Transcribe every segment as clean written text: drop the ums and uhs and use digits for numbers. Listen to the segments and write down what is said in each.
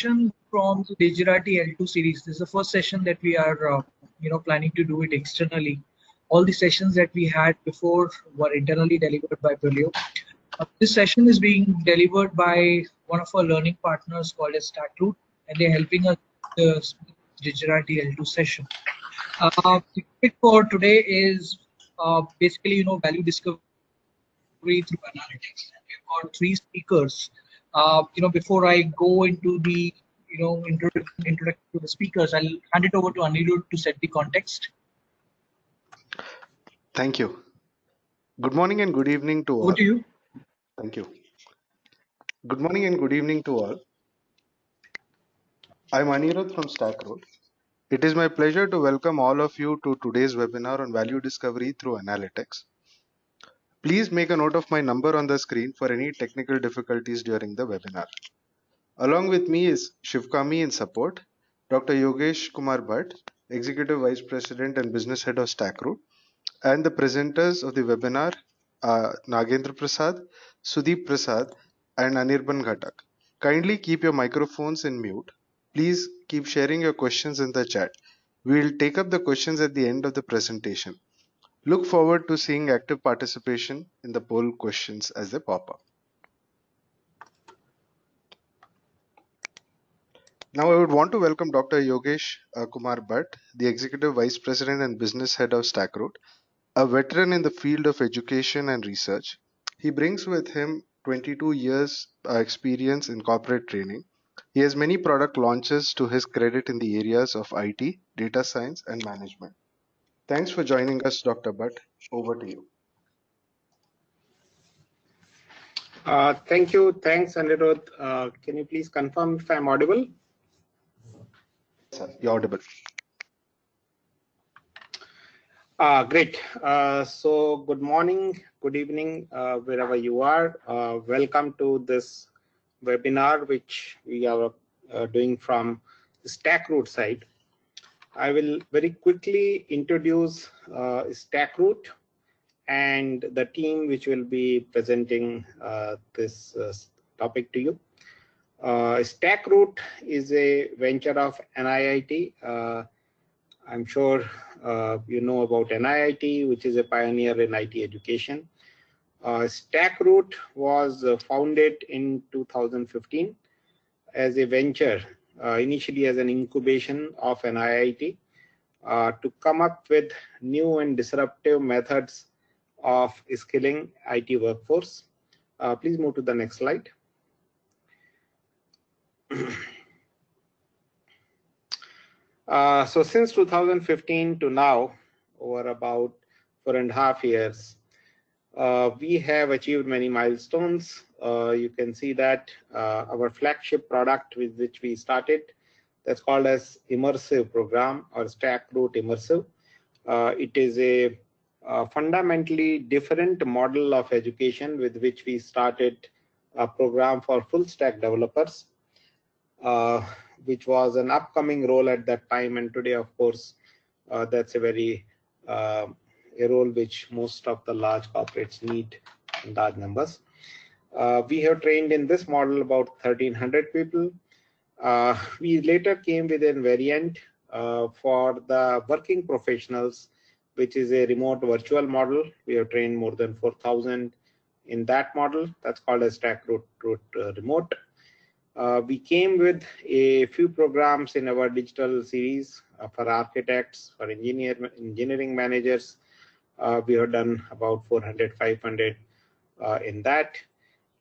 session from the Digirati L2 series. This is the first session that we are, planning to do it externally. All the sessions that we had before were internally delivered by Brilio. This session is being delivered by one of our learning partners called as StackRoot, and they're helping us with the Digirati L2 session. The topic for today is basically, value discovery through analytics. And we've got three speakers. Before I go into the, introduction to the speakers, I'll hand it over to Anirudh to set the context. Thank you. Good morning and good evening to all. Over to you. Thank you. Good morning and good evening to all. I'm Anirudh from StackRoot. It is my pleasure to welcome all of you to today's webinar on value discovery through analytics. Please make a note of my number on the screen for any technical difficulties during the webinar. Along with me is Shivkami in support, Dr. Yogesh Kumar Bhatt, Executive Vice President and Business Head of StackRoot, and the presenters of the webinar are Nagendra Prasad, Sudeep Prasad, and Anirban Ghatak. Kindly keep your microphones in mute. Please keep sharing your questions in the chat. We will take up the questions at the end of the presentation. Look forward to seeing active participation in the poll questions as they pop up. Now I would want to welcome Dr. Yogesh Kumar Bhatt, the Executive Vice President and Business Head of StackRoot, a veteran in the field of education and research. He brings with him 22 years experience in corporate training. He has many product launches to his credit in the areas of IT, data science, and management. Thanks for joining us, Dr. Bhatt. Over to you. Thank you. Thanks, Anirudh. Can you please confirm if I'm audible? Yes, sir, you're audible. Great. So good morning, good evening, wherever you are. Welcome to this webinar, which we are doing from the StackRoot side. I will very quickly introduce StackRoot and the team which will be presenting this topic to you. StackRoot is a venture of NIIT. I'm sure you know about NIIT, which is a pioneer in IT education. StackRoot was founded in 2015 as a venture, initially as an incubation of NIIT, to come up with new and disruptive methods of skilling IT workforce. Please move to the next slide. So since 2015 to now, over about 4.5 years, we have achieved many milestones. You can see that our flagship product with which we started, that's called as Immersive program or StackRoot Immersive. It is a fundamentally different model of education with which we started a program for full stack developers, which was an upcoming role at that time, and today, of course, that's a very a role which most of the large corporates need in large numbers. We have trained in this model about 1,300 people. We later came with a variant for the working professionals, which is a remote virtual model. We have trained more than 4,000 in that model. That's called as StackRoot Remote. We came with a few programs in our digital series for architects, for engineering managers. We have done about 400, 500 in that.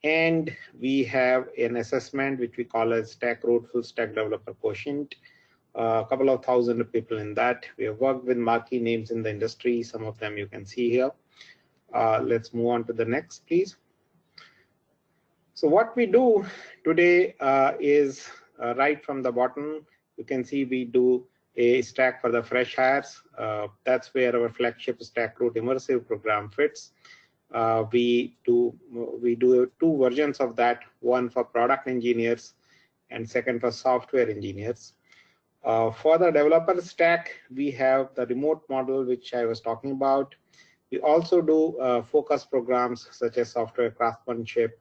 And we have an assessment which we call as StackRoot Full Stack Developer Quotient. A couple of thousand people in that. We have worked with marquee names in the industry. Some of them you can see here. Let's move on to the next, please. So what we do today is right from the bottom, you can see we do a stack for the fresh hires. That's where our flagship StackRoot Immersive program fits. We do two versions of that, one for product engineers and second for software engineers. For the developer stack, we have the remote model, which I was talking about. We also do focus programs such as software craftsmanship,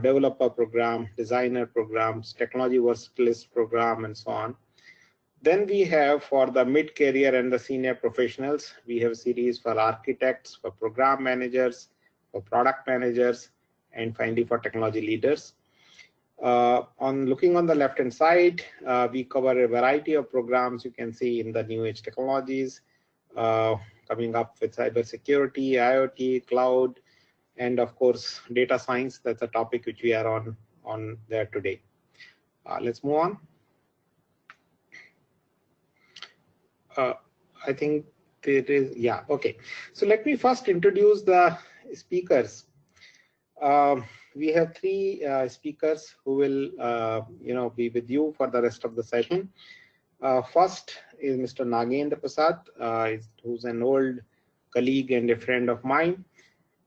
developer program, designer programs, technology versatilist program, and so on. Then we have for the mid-career and the senior professionals, we have series for architects, for program managers, for product managers, and finally for technology leaders. On looking on the left-hand side, we cover a variety of programs you can see in the new age technologies, coming up with cybersecurity, IoT, cloud, and of course, data science. That's a topic which we are on there today. Let's move on. I think it is, yeah, okay. So let me first introduce the speakers. We have three speakers who will be with you for the rest of the session. First is Mr. Nagendra Prasad, who's an old colleague and a friend of mine,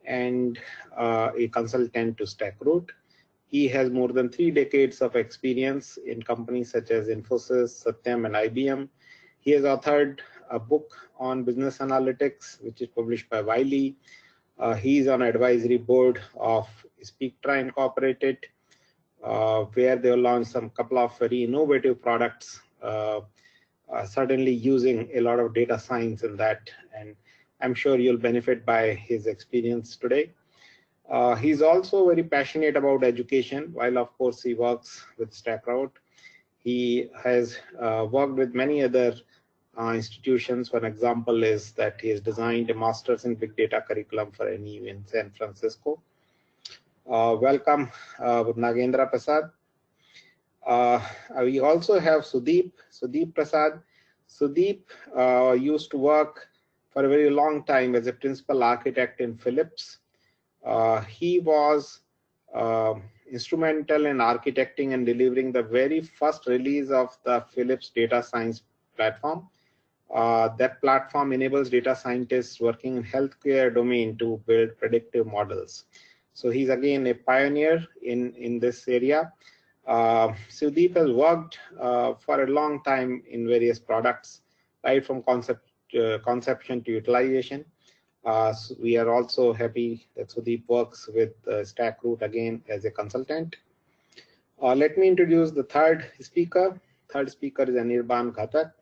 and a consultant to StackRoot. He has more than 3 decades of experience in companies such as Infosys, Satyam, and IBM. He has authored a book on business analytics, which is published by Wiley. He is on advisory board of Speaktra Incorporated, where they will launch some couple of very innovative products, certainly using a lot of data science in that. And I'm sure you'll benefit by his experience today. He's also very passionate about education, while of course he works with StackRoot. He has worked with many other institutions. For example, is that he has designed a master's in big data curriculum for NEU in San Francisco. Welcome, Nagendra Prasad. We also have Sudeep Prasad. Sudeep used to work for a very long time as a principal architect in Philips. He was instrumental in architecting and delivering the very first release of the Philips data science platform. That platform enables data scientists working in healthcare domain to build predictive models. So he's again a pioneer in this area. Sudeep has worked for a long time in various products, right from conception to utilization. So we are also happy that Sudeep works with StackRoot again as a consultant. Let me introduce the third speaker. Third speaker is Anirban Ghatak.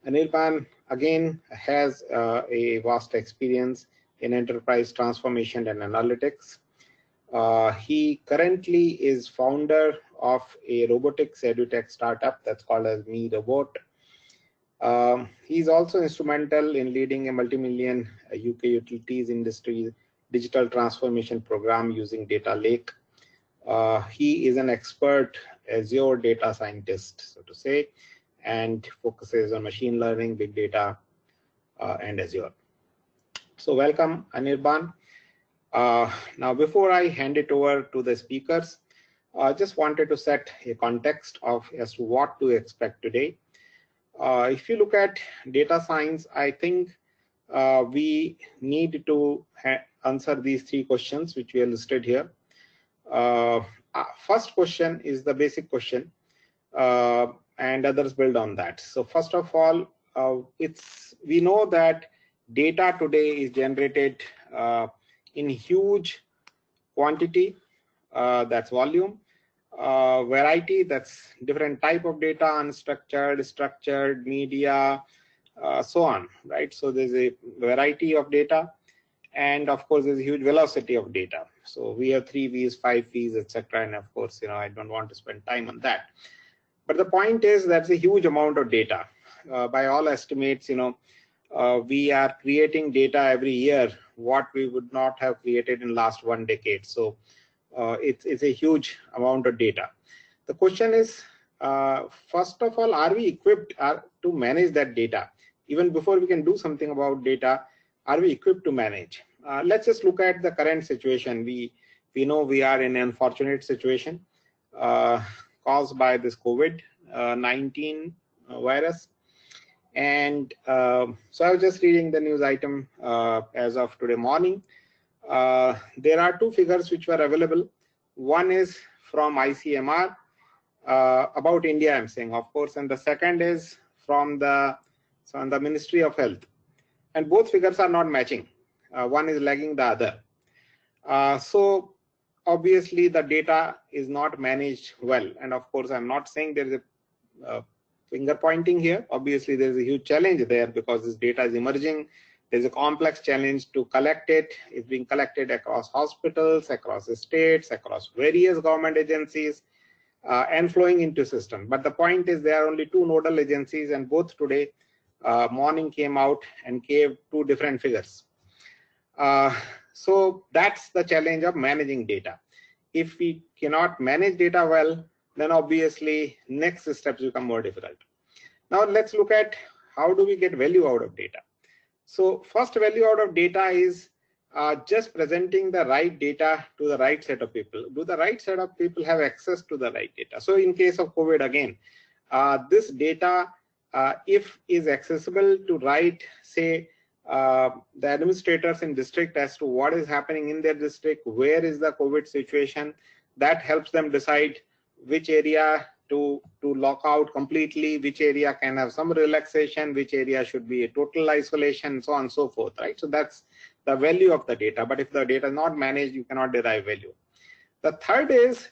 Anirban again has a vast experience in enterprise transformation and analytics. He currently is founder of a robotics edutech startup that's called as Me Robot. He's also instrumental in leading a multi-million UK utilities industry digital transformation program using data lake. He is an expert Azure data scientist, so to say, and focuses on machine learning, big data, and Azure. So welcome, Anirban. Now, before I hand it over to the speakers, I just wanted to set a context as to what to expect today. If you look at data science, I think we need to answer these 3 questions which we have listed here. First question is the basic question, and others build on that. So first of all, we know that data today is generated in huge quantity, that's volume. Variety, that's different type of data, unstructured, structured, media, so on, right? So there's a variety of data, and of course there's a huge velocity of data. So we have 3 V's, 5 V's, etc. And of course, I don't want to spend time on that. But the point is that's a huge amount of data. By all estimates, we are creating data every year what we would not have created in last 1 decade. So it's a huge amount of data. The question is, first of all, are we equipped to manage that data? Even before we can do something about data, are we equipped to manage? Let's just look at the current situation. We know we are in an unfortunate situation caused by this COVID-19 virus. And so I was just reading the news item as of today morning. There are 2 figures which were available. One is from ICMR about India, I'm saying, of course, and the second is from the Ministry of Health. And both figures are not matching. One is lagging the other. So obviously the data is not managed well. And of course, I'm not saying there is a finger pointing here. Obviously, there is a huge challenge there because this data is emerging. There's a complex challenge to collect it. It's being collected across hospitals, across states, across various government agencies, and flowing into system. But the point is there are only two nodal agencies, and both today morning came out and gave two different figures. So that's the challenge of managing data. If we cannot manage data well, then obviously next steps become more difficult. Now let's look at how do we get value out of data. So first value out of data is just presenting the right data to the right set of people. Do the right set of people have access to the right data? So in case of COVID again, this data, if is accessible to right, say, the administrators in district as to what is happening in their district, where is the COVID situation, that helps them decide which area to lock out completely, which area can have some relaxation, which area should be a total isolation, so on and so forth, right? So that's the value of the data. But if the data is not managed, you cannot derive value. The third is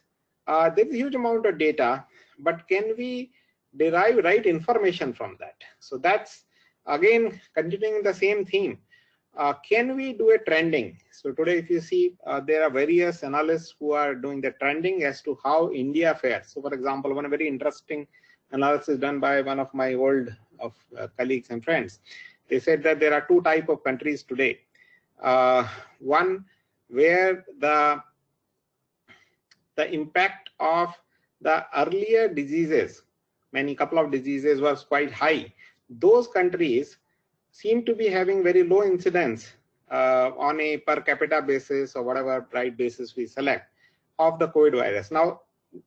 there's a huge amount of data, but can we derive right information from that? So that's again continuing the same theme. Can we do a trending? So today, if you see, there are various analysts who are doing the trending as to how India fares. So for example, one very interesting analysis done by one of my old colleagues and friends. They said that there are two types of countries today. One where the impact of the earlier diseases, couple of diseases was quite high. Those countries seem to be having very low incidence on a per capita basis or whatever right basis we select of the COVID virus. Now,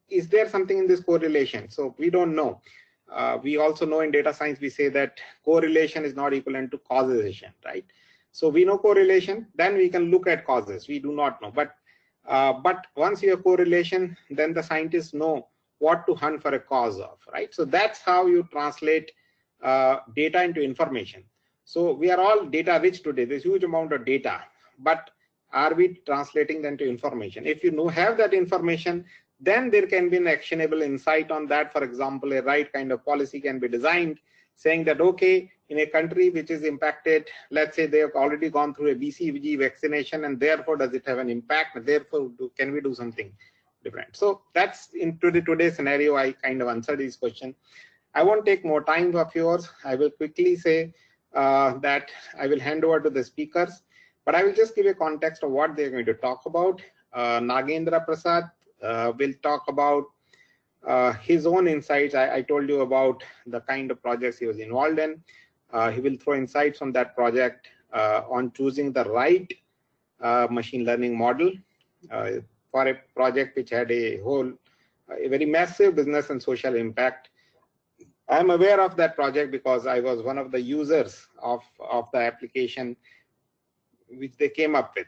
is there something in this correlation? So we don't know. We also know in data science, we say that correlation is not equivalent to causation, right? So we know correlation, then we can look at causes. We do not know. But once you have correlation, then the scientists know what to hunt for a cause of, right? So that's how you translate data into information. So we are all data rich today. There's a huge amount of data, but are we translating them to information? If you have that information, then there can be an actionable insight on that. For example, a right kind of policy can be designed saying that, okay, in a country which is impacted, let's say they have already gone through a BCG vaccination, and therefore does it have an impact? Therefore, can we do something different? So that's into today's scenario. I kind of answered this question. I won't take more time of yours. I will quickly say that I will hand over to the speakers, but I will just give a context of what they're going to talk about. Nagendra Prasad will talk about his own insights. I told you about the kind of projects he was involved in. He will throw insights on that project on choosing the right machine learning model for a project which had a very massive business and social impact. I'm aware of that project because I was one of the users of the application which they came up with.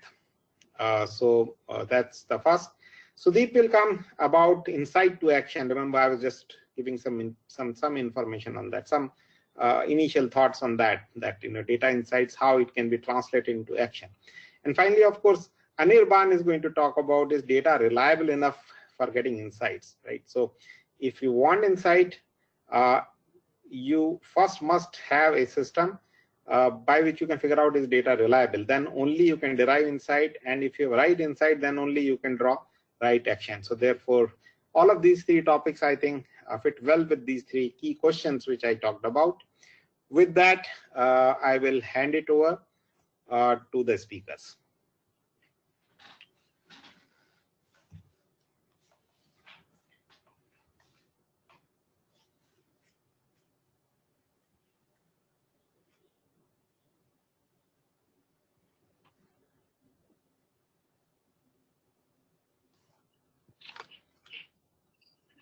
So that's the first. Sudeep will come about insight to action. Remember, I was just giving some information on that, some initial thoughts on that data insights, how it can be translated into action. And finally, of course, Anirban is going to talk about, is data reliable enough for getting insights, right? So if you want insight, you first must have a system by which you can figure out is data reliable. Then only you can derive insight, and if you have right insight, then only you can draw right action. So therefore, all of these three topics, I think, fit well with these three key questions which I talked about. With that, I will hand it over to the speakers.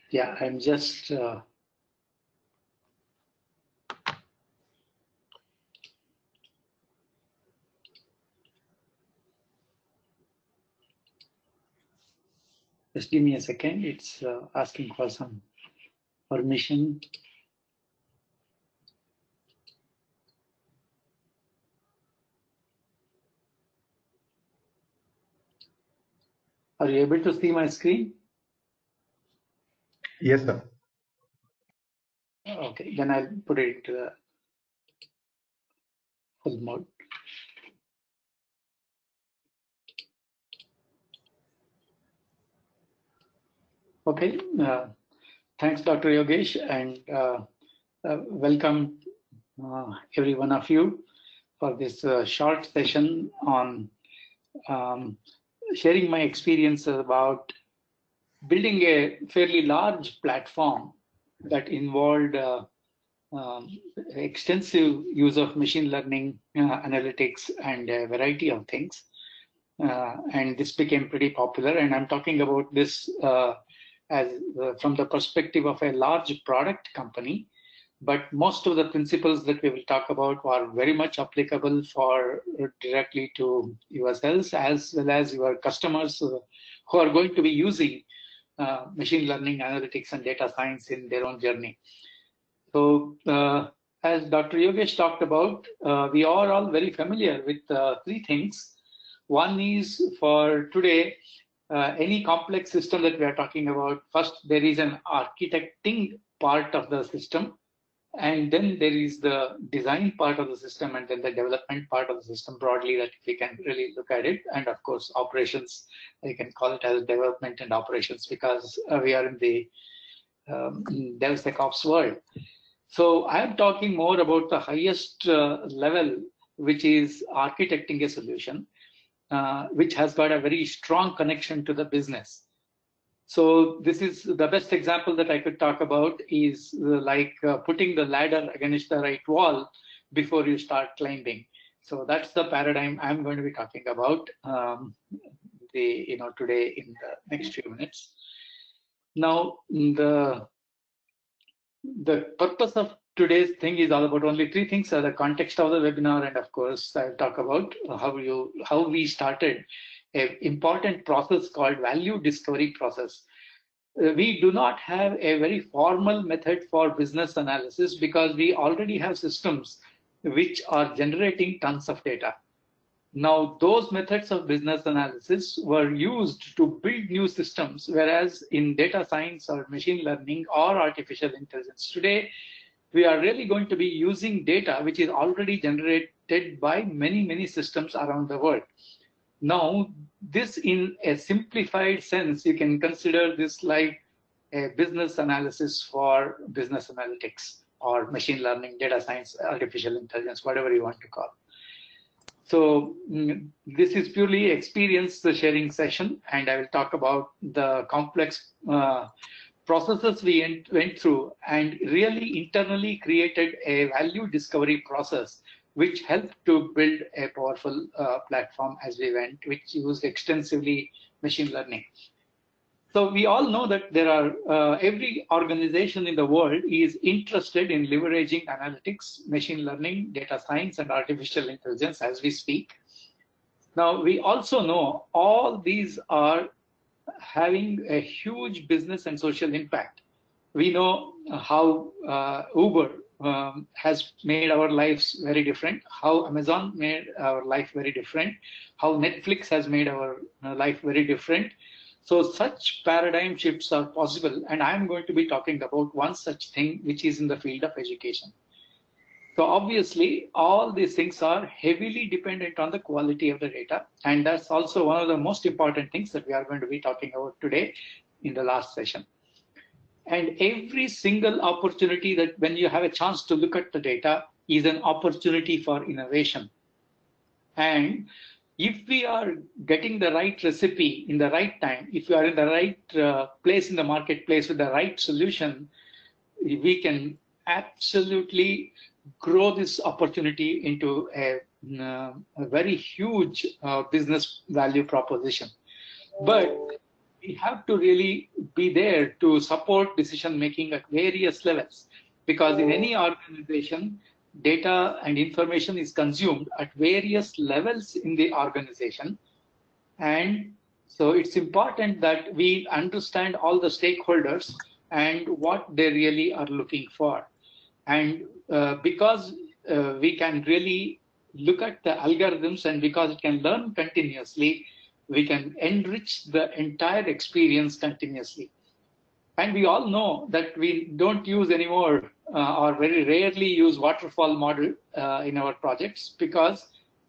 Yeah, I'm just just give me a second. It's asking for some permission. Are you able to see my screen? Yes, sir. Okay, then I'll put it into the full mode. Okay, thanks, Dr. Yogesh, and welcome every one of you for this short session on sharing my experiences about building a fairly large platform that involved extensive use of machine learning, analytics, and a variety of things. And this became pretty popular. And I'm talking about this as from the perspective of a large product company. But most of the principles that we will talk about are very much applicable for directly to yourselves as well as your customers who are going to be using machine learning, analytics, and data science in their own journey. So as Dr. Yogesh talked about, we are all very familiar with three things. One is for today, any complex system that we are talking about, first there is an architecting part of the system, and then there is the design part of the system, and then the development part of the system broadly that we can really look at it. And of course, operations, you can call it as development and operations because we are in the DevSecOps world. So I'm talking more about the highest level, which is architecting a solution, which has got a very strong connection to the business. So this is the best example that I could talk about is like putting the ladder against the right wall before you start climbing. So that's the paradigm I'm going to be talking about today in the next few minutes. Now, the purpose of today's thing is all about only three things: the context of the webinar, and of course, I'll talk about how we started an important process called value discovery process. We do not have a very formal method for business analysis because we already have systems which are generating tons of data. Now, those methods of business analysis were used to build new systems, whereas in data science or machine learning or artificial intelligence today, we are really going to be using data which is already generated by many, many systems around the world. Now, this in a simplified sense, you can consider this like a business analysis for business analytics or machine learning, data science, artificial intelligence, whatever you want to call. So this is purely experience sharing session, and I will talk about the complex processes we went through and really internally created a value discovery process which helped to build a powerful platform as we went, which used extensively machine learning. So we all know that there are every organization in the world is interested in leveraging analytics, machine learning, data science, and artificial intelligence as we speak. Now, we also know all these are having a huge business and social impact. We know how Uber has made our lives very different, how Amazon made our life very different, how Netflix has made our life very different. So such paradigm shifts are possible, and I'm going to be talking about one such thing, which is in the field of education. So obviously, all these things are heavily dependent on the quality of the data, and that's also one of the most important things that we are going to be talking about today in the last session. And every single opportunity that when you have a chance to look at the data is an opportunity for innovation. And if we are getting the right recipe in the right time, if you are in the right place in the marketplace with the right solution, we can absolutely grow this opportunity into a very huge business value proposition. But we have to really be there to support decision making at various levels, because in any organization, data and information is consumed at various levels in the organization. And so it's important that we understand all the stakeholders and what they really are looking for. And because we can really look at the algorithms, and because it can learn continuously, we can enrich the entire experience continuously. And we all know that we don't use anymore or very rarely use waterfall model in our projects, because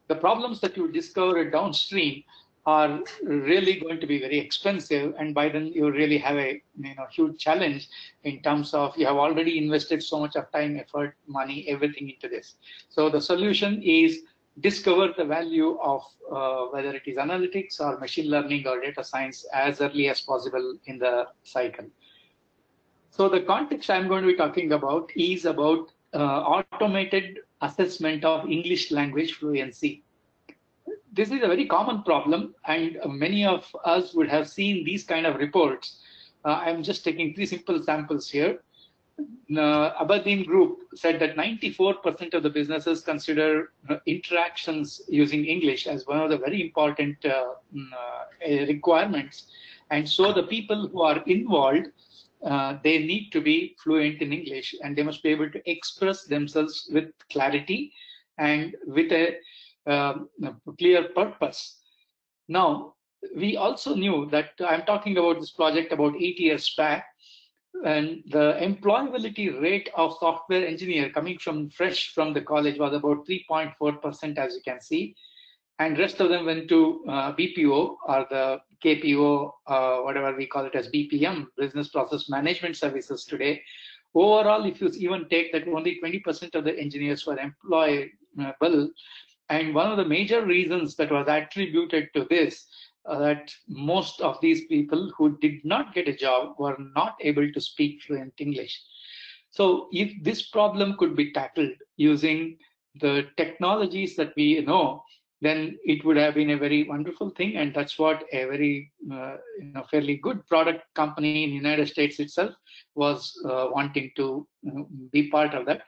the problems that you discover downstream are really going to be very expensive, and by then you really have a huge challenge in terms of you have already invested so much of time, effort, money, everything into this. So the solution is discover the value of whether it is analytics or machine learning or data science as early as possible in the cycle. So the context I'm going to be talking about is about automated assessment of English language fluency. This is a very common problem, and many of us would have seen these kind of reports. I'm just taking 3 simple samples here. Aberdeen Group said that 94% of the businesses consider interactions using English as one of the very important requirements. And so the people who are involved, they need to be fluent in English, and they must be able to express themselves with clarity and with a clear purpose. Now, we also knew that I'm talking about this project about 8 years back, and the employability rate of software engineer coming from fresh from the college was about 3.4%, as you can see, and rest of them went to BPO or the KPO, whatever we call it as BPM, Business Process Management Services today. Overall, if you even take that, only 20% of the engineers were employable. And one of the major reasons that was attributed to this, that most of these people who did not get a job were not able to speak fluent English. So if this problem could be tackled using the technologies that we know, then it would have been a very wonderful thing. And that's what a very fairly good product company in the United States itself was wanting to be part of that.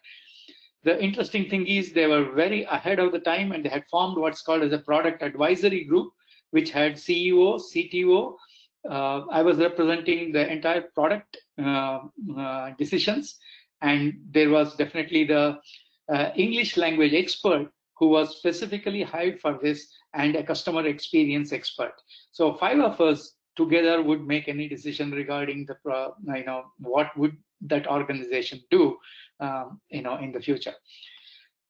The interesting thing is they were very ahead of the time, and they had formed what's called as a product advisory group, which had CEO, CTO. I was representing the entire product decisions, and there was definitely the English language expert who was specifically hired for this, and a customer experience expert. So 5 of us together would make any decision regarding the what would that organization do in the future.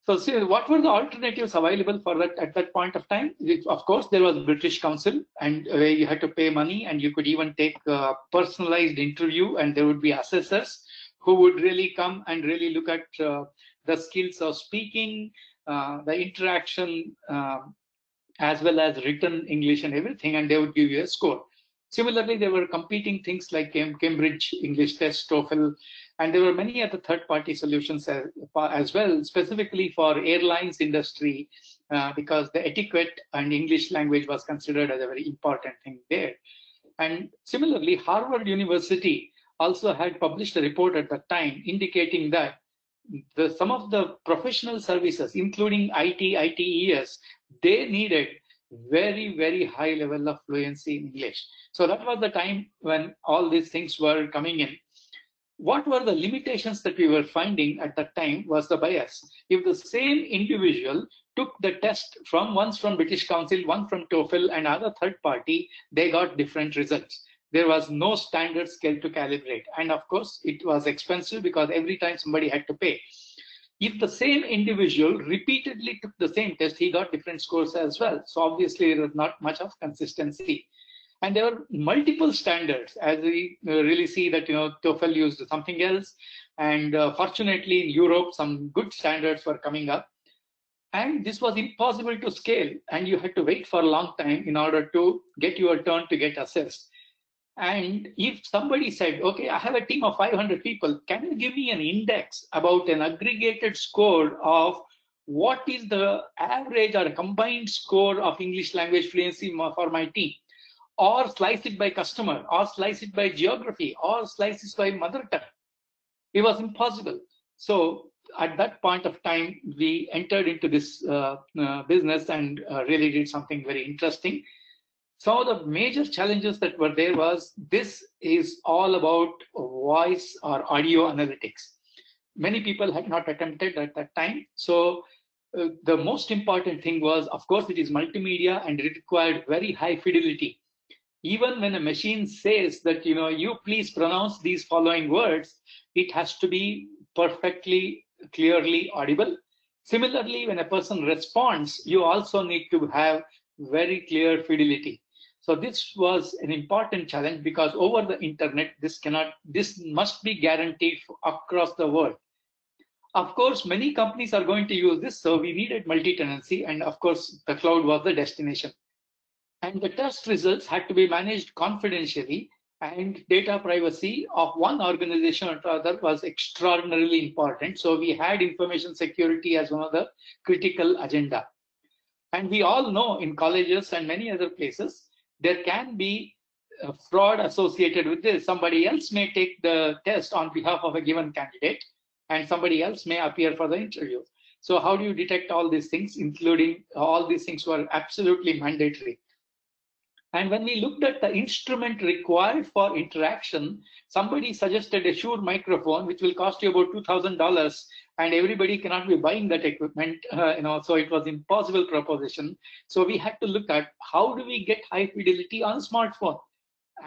So see, what were the alternatives available for that at that point of time? Of course, there was British Council, and you had to pay money, and you could even take a personalized interview, and there would be assessors who would really come and really look at the skills of speaking, the interaction, as well as written English and everything, and they would give you a score. Similarly, there were competing things like Cambridge English Test, TOEFL, and there were many other third-party solutions as well, specifically for airlines industry, because the etiquette and English language was considered as a very important thing there. And similarly, Harvard University also had published a report at that time indicating that some of the professional services, including IT, ITES, they needed very, very high level of fluency in English. So that was the time when all these things were coming in. What were the limitations that we were finding at that time was the bias. If the same individual took the test once from British Council, one from TOEFL, and other third party, they got different results. There was no standard scale to calibrate. And of course, it was expensive because every time somebody had to pay. If the same individual repeatedly took the same test, he got different scores as well. So obviously, there was not much of consistency. And there were multiple standards, as we really see that TOEFL used something else. And fortunately, in Europe, some good standards were coming up. And this was impossible to scale. And you had to wait for a long time in order to get your turn to get assessed. And if somebody said, okay, I have a team of 500 people, can you give me an index about an aggregated score of what is the average or a combined score of English language fluency for my team? Or slice it by customer, or slice it by geography, or slice it by mother tongue. It was impossible. So at that point of time, we entered into this business and really did something very interesting. Some of the major challenges that were there was, this is all about voice or audio analytics. Many people had not attempted at that time. So The most important thing was, of course, it is multimedia and it required very high fidelity. Even when a machine says that, you please pronounce these following words, it has to be perfectly, clearly audible. Similarly, when a person responds, you also need to have very clear fidelity. So this was an important challenge because over the internet, this must be guaranteed across the world. Of course, many companies are going to use this, so we needed multi-tenancy, and of course, the cloud was the destination. And the test results had to be managed confidentially, and data privacy of one organization or other was extraordinarily important. So we had information security as one of the critical agenda. And we all know in colleges and many other places, there can be fraud associated with this. Somebody else may take the test on behalf of a given candidate, and somebody else may appear for the interview. So how do you detect all these things, including all these things were absolutely mandatory. And when we looked at the instrument required for interaction, somebody suggested a Shure microphone, which will cost you about $2,000, and everybody cannot be buying that equipment. So it was an impossible proposition. So we had to look at how do we get high fidelity on a smartphone,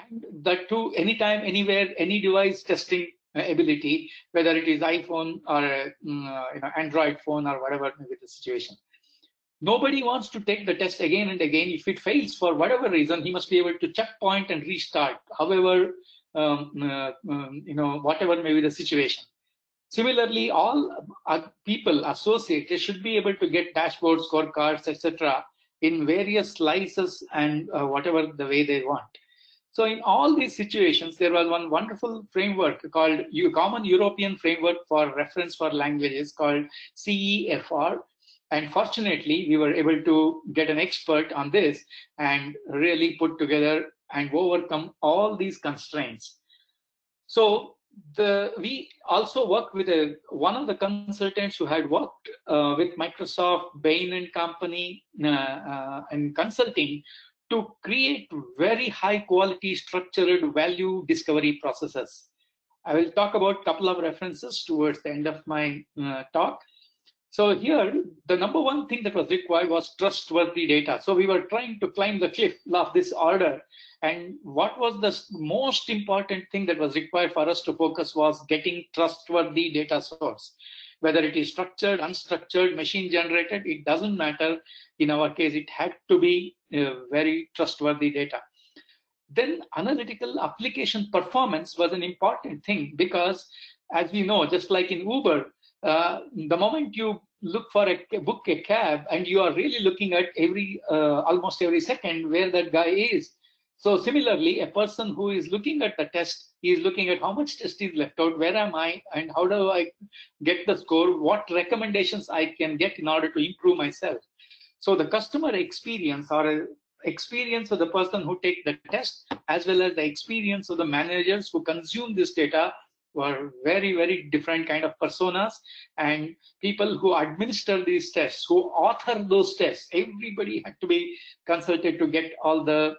and that too anytime, anywhere, any device testing ability, whether it is iPhone or Android phone or whatever may be the situation. Nobody wants to take the test again and again. If it fails for whatever reason, he must be able to checkpoint and restart, however, whatever may be the situation. Similarly, all people associated should be able to get dashboards, scorecards, etc. in various slices and whatever the way they want. So in all these situations, there was one wonderful framework called Common European Framework for Reference for Languages called CEFR. And fortunately, we were able to get an expert on this and really put together and overcome all these constraints. So we also worked with one of the consultants who had worked with Microsoft, Bain and Company in consulting to create very high quality structured value discovery processes. I will talk about a couple of references towards the end of my talk. So here, the number one thing that was required was trustworthy data. So we were trying to climb the cliff of this order. And what was the most important thing that was required for us to focus was getting trustworthy data source. Whether it is structured, unstructured, machine generated, it doesn't matter. In our case, it had to be very trustworthy data. Then analytical application performance was an important thing because, as we know, just like in Uber, the moment you look for book a cab, and you are really looking at almost every second where that guy is. So similarly, a person who is looking at the test, he is looking at how much test is left out, where am I, and how do I get the score, what recommendations I can get in order to improve myself. So the customer experience or experience of the person who take the test, as well as the experience of the managers who consume this data, were very, very different kind of personas, and people who administer these tests, who author those tests, everybody had to be consulted to get all the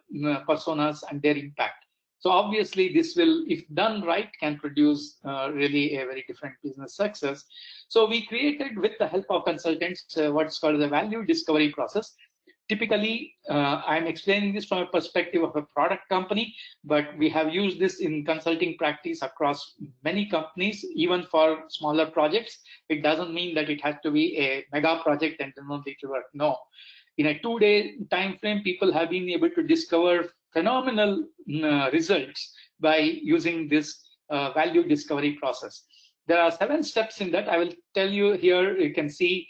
personas and their impact. So obviously this will, if done right, can produce really a very different business success. So we created, with the help of consultants, what's called the value discovery process. Typically, I'm explaining this from a perspective of a product company, but we have used this in consulting practice across many companies, even for smaller projects. It doesn't mean that it has to be a mega project and then only to work. No. In a 2-day time frame, people have been able to discover phenomenal results by using this value discovery process. There are 7 steps in that. I will tell you here. You can see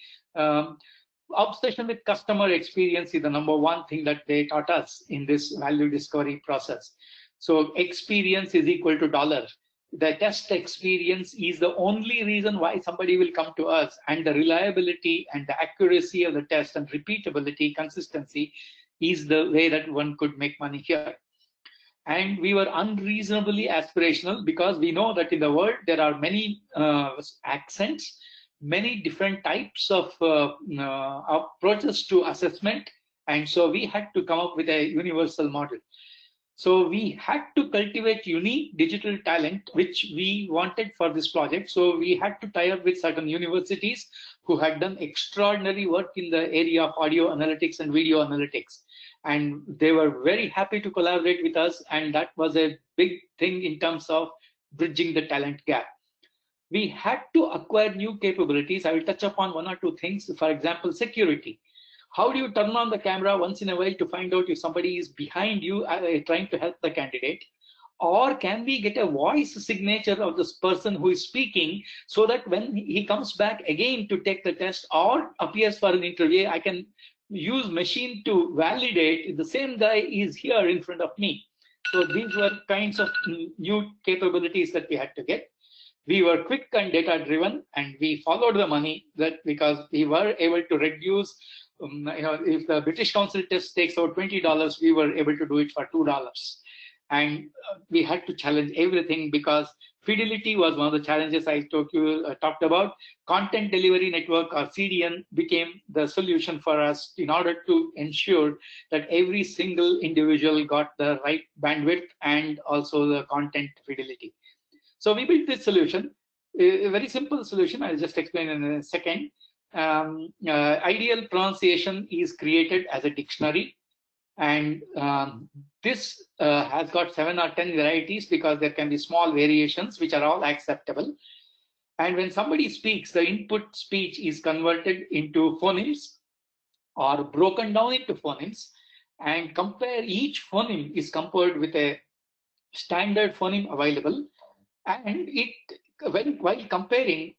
obsession with customer experience is the number one thing that they taught us in this value discovery process. So experience is equal to dollar. The test experience is the only reason why somebody will come to us, and the reliability and the accuracy of the test and repeatability, consistency is the way that one could make money here. And we were unreasonably aspirational because we know that in the world there are many accents, many different types of approaches to assessment, and so we had to come up with a universal model. So we had to cultivate unique digital talent, which we wanted for this project. So we had to tie up with certain universities who had done extraordinary work in the area of audio analytics and video analytics. And they were very happy to collaborate with us. And that was a big thing in terms of bridging the talent gap. We had to acquire new capabilities. I will touch upon one or two things. For example, security. How do you turn on the camera once in a while to find out if somebody is behind you trying to help the candidate? Or can we get a voice signature of this person who is speaking so that when he comes back again to take the test or appears for an interview, I can use machine to validate if the same guy is here in front of me. So these were kinds of new capabilities that we had to get. We were quick and data driven, and we followed the money that because we were able to reduce, if the British Council test takes out $20, we were able to do it for $2. And we had to challenge everything because fidelity was one of the challenges I talked about. Content Delivery Network, or CDN, became the solution for us in order to ensure that every single individual got the right bandwidth and also the content fidelity. So we built this solution, a very simple solution. I'll just explain in a second. Ideal pronunciation is created as a dictionary, and this has got 7 or 10 varieties because there can be small variations which are all acceptable. And when somebody speaks, the input speech is converted into phonemes or broken down into phonemes, and each phoneme is compared with a standard phoneme available. And while comparing,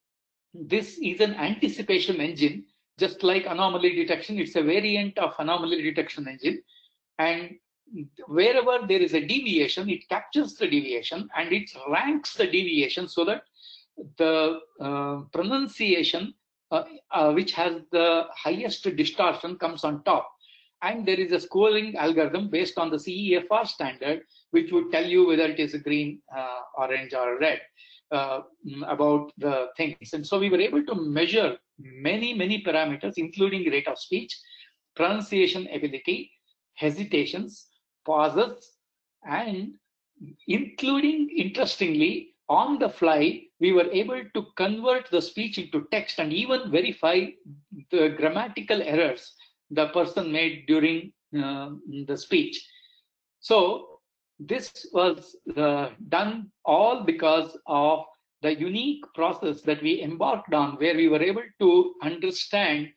this is an anticipation engine, just like anomaly detection. It's a variant of anomaly detection engine. And wherever there is a deviation, it captures the deviation and it ranks the deviation so that the pronunciation which has the highest distortion comes on top. And there is a scoring algorithm based on the CEFR standard, which would tell you whether it is a green, orange, or red about the things. And so we were able to measure many, many parameters, including rate of speech, pronunciation ability, hesitations, pauses, and including, interestingly, on the fly, we were able to convert the speech into text and even verify the grammatical errors the person made during the speech. So this was done all because of the unique process that we embarked on, where we were able to understand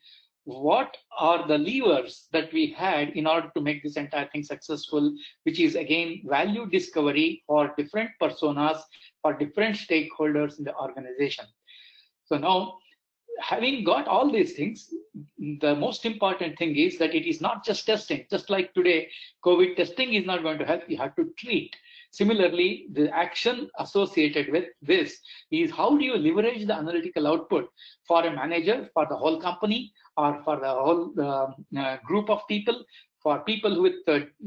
what are the levers that we had in order to make this entire thing successful, which is again value discovery for different personas, for different stakeholders in the organization. So now, having got all these things, the most important thing is that it is not just testing. Just like today, COVID testing is not going to help, you have to treat. Similarly, the action associated with this is how do you leverage the analytical output for a manager, for the whole company, or for the whole group of people, for people with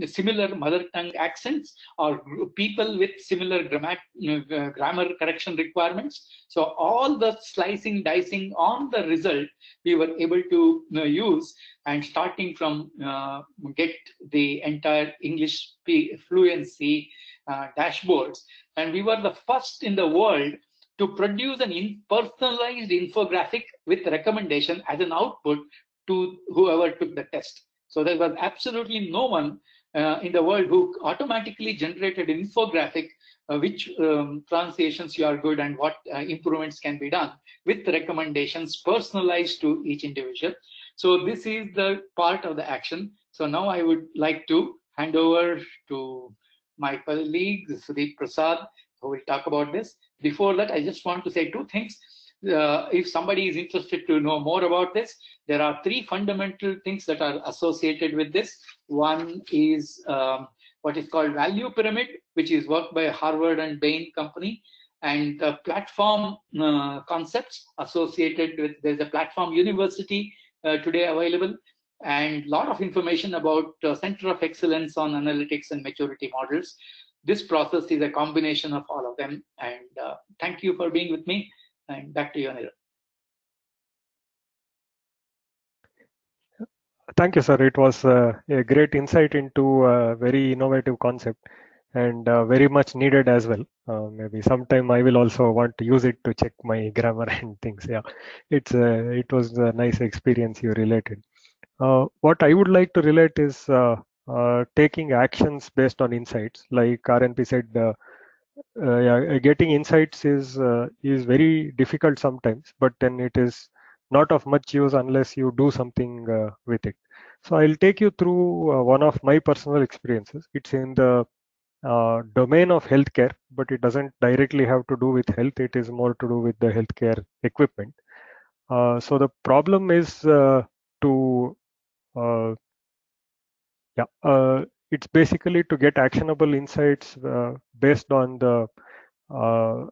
similar mother tongue accents, or people with similar grammar correction requirements. So all the slicing, dicing on the result, we were able to use, and starting from get the entire English fluency dashboards. And we were the first in the world to produce an personalized infographic with recommendation as an output to whoever took the test. So there was absolutely no one in the world who automatically generated an infographic which pronunciations you are good and what improvements can be done with recommendations personalized to each individual. So this is the part of the action. So now I would like to hand over to my colleague Sudeep Prasad, who will talk about this. Before that, I just want to say two things. If somebody is interested to know more about this, there are 3 fundamental things that are associated with this. One is what is called value pyramid, which is worked by Harvard and Bain company, and the platform concepts associated with, there's a platform university today available, and a lot of information about Center of Excellence on Analytics and Maturity Models. This process is a combination of all of them. And thank you for being with me. And back to you, Anirudh. Thank you, sir. It was a great insight into a very innovative concept. and very much needed as well. Maybe sometime I will also want to use it to check my grammar and things. Yeah, it was a nice experience you related. What I would like to relate is taking actions based on insights. Like RNP said, yeah, getting insights is very difficult sometimes, but then it is not of much use unless you do something with it. So I'll take you through one of my personal experiences. It's in the domain of healthcare, but it doesn't directly have to do with health. It is more to do with the healthcare equipment. So the problem is to uh, yeah, it's basically to get actionable insights based on the uh,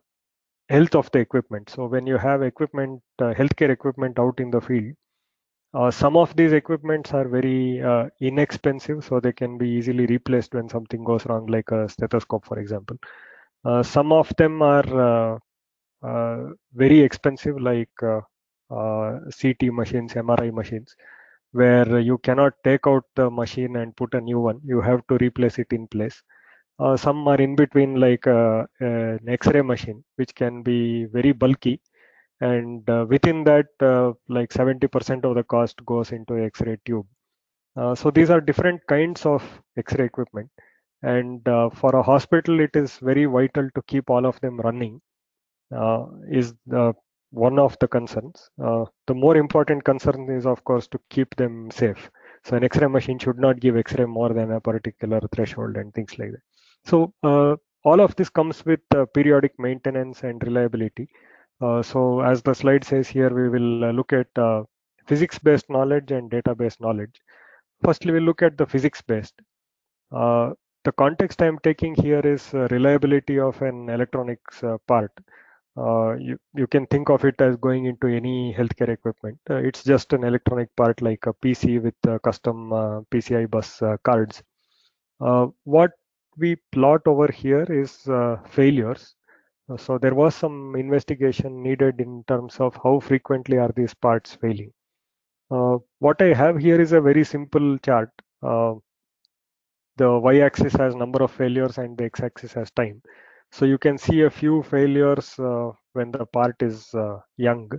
health of the equipment. So when you have equipment, healthcare equipment out in the field, some of these equipments are very inexpensive, so they can be easily replaced when something goes wrong, like a stethoscope, for example. Some of them are very expensive, like CT machines, MRI machines, where you cannot take out the machine and put a new one. You have to replace it in place. Some are in between, like an X-ray machine, which can be very bulky, and within that, like 70% of the cost goes into X-ray tube. So these are different kinds of X-ray equipment, and for a hospital, it is very vital to keep all of them running. Is one of the concerns. The more important concern is, of course, to keep them safe. So an X-ray machine should not give X-ray more than a particular threshold and things like that. So all of this comes with periodic maintenance and reliability. So as the slide says here, we will look at physics-based knowledge and database knowledge. Firstly, we'll look at the physics-based. The context I'm taking here is reliability of an electronics part. You can think of it as going into any healthcare equipment. It's just an electronic part like a PC with custom PCI bus cards. What we plot over here is failures. So there was some investigation needed in terms of how frequently are these parts failing. What I have here is a very simple chart. The y-axis has number of failures and the x-axis has time. So you can see a few failures when the part is young.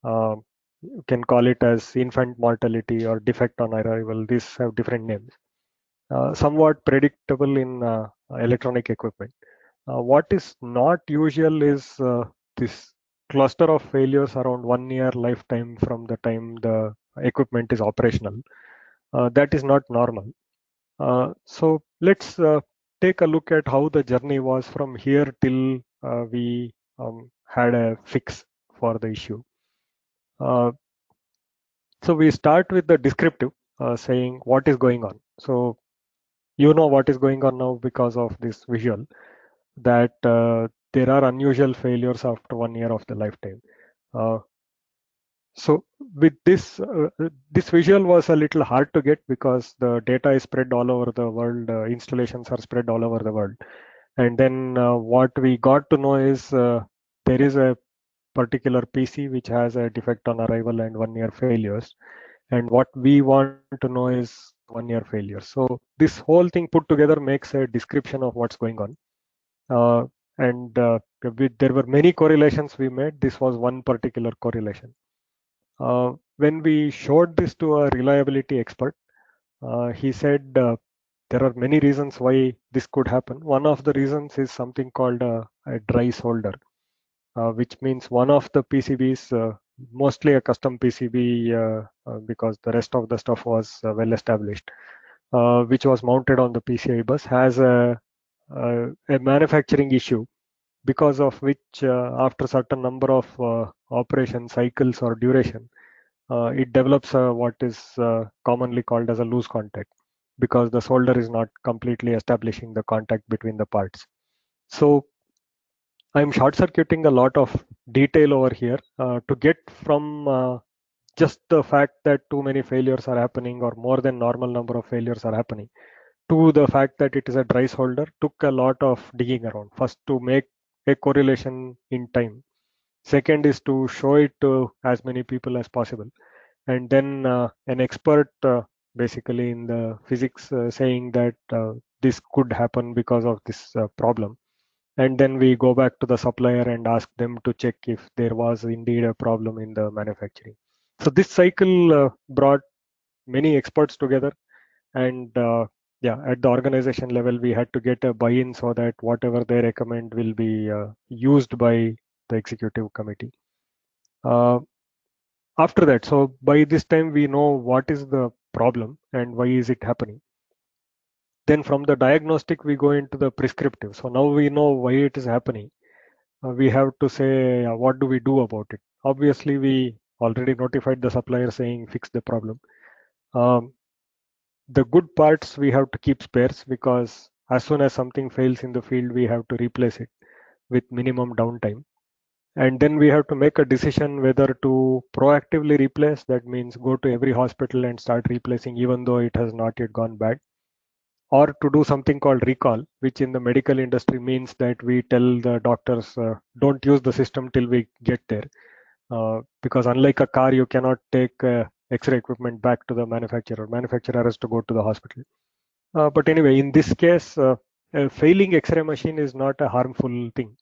You can call it as infant mortality or defect on arrival. These have different names. Somewhat predictable in electronic equipment. What is not usual is this cluster of failures around 1 year lifetime from the time the equipment is operational. That is not normal. So let's take a look at how the journey was from here till we had a fix for the issue. So we start with the descriptive, saying what is going on. So you know what is going on now because of this visual, that there are unusual failures after 1 year of the lifetime. So with this, this visual was a little hard to get because the data is spread all over the world, installations are spread all over the world. And then what we got to know is there is a particular PC which has a defect on arrival and 1 year failures. And what we want to know is 1 year failure. So this whole thing put together makes a description of what's going on. There were many correlations we made. This was one particular correlation. When we showed this to a reliability expert, he said there are many reasons why this could happen. One of the reasons is something called a dry solder, which means one of the PCBs, mostly a custom PCB because the rest of the stuff was well established, which was mounted on the PCI bus, has a manufacturing issue, because of which after certain number of operation cycles or duration, it develops what is commonly called as a loose contact, because the solder is not completely establishing the contact between the parts. So I'm short circuiting a lot of detail over here to get from just the fact that too many failures are happening or more than normal number of failures are happening to the fact that it is a dry solder. Took a lot of digging around, first to make a correlation in time. Second is to show it to as many people as possible. And then an expert basically in the physics saying that this could happen because of this problem. And then we go back to the supplier and ask them to check if there was indeed a problem in the manufacturing. So this cycle brought many experts together, and yeah, at the organization level, we had to get a buy-in so that whatever they recommend will be used by the executive committee. After that, so by this time we know what is the problem and why is it happening. Then from the diagnostic, we go into the prescriptive. So now we know why it is happening. We have to say, what do we do about it? Obviously, we already notified the supplier saying fix the problem. The good parts we have to keep spares, because as soon as something fails in the field, we have to replace it with minimum downtime. And then we have to make a decision whether to proactively replace. That means go to every hospital and start replacing even though it has not yet gone bad, or to do something called recall, which in the medical industry means that we tell the doctors, don't use the system till we get there. Because unlike a car, you cannot take X-ray equipment back to the manufacturer. Manufacturer has to go to the hospital. But anyway, in this case, a failing X-ray machine is not a harmful thing,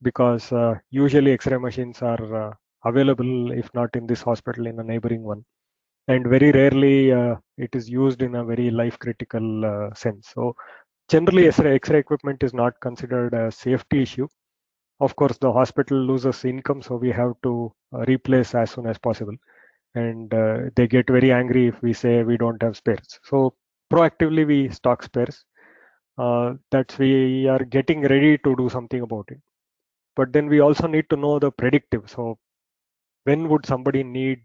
because usually X-ray machines are available, if not in this hospital, in a neighboring one. And very rarely it is used in a very life-critical sense. So generally, X-ray equipment is not considered a safety issue. Of course, the hospital loses income, so we have to replace as soon as possible. And they get very angry if we say we don't have spares. So proactively, we stock spares. That we are getting ready to do something about it. But then we also need to know the predictive. So when would somebody need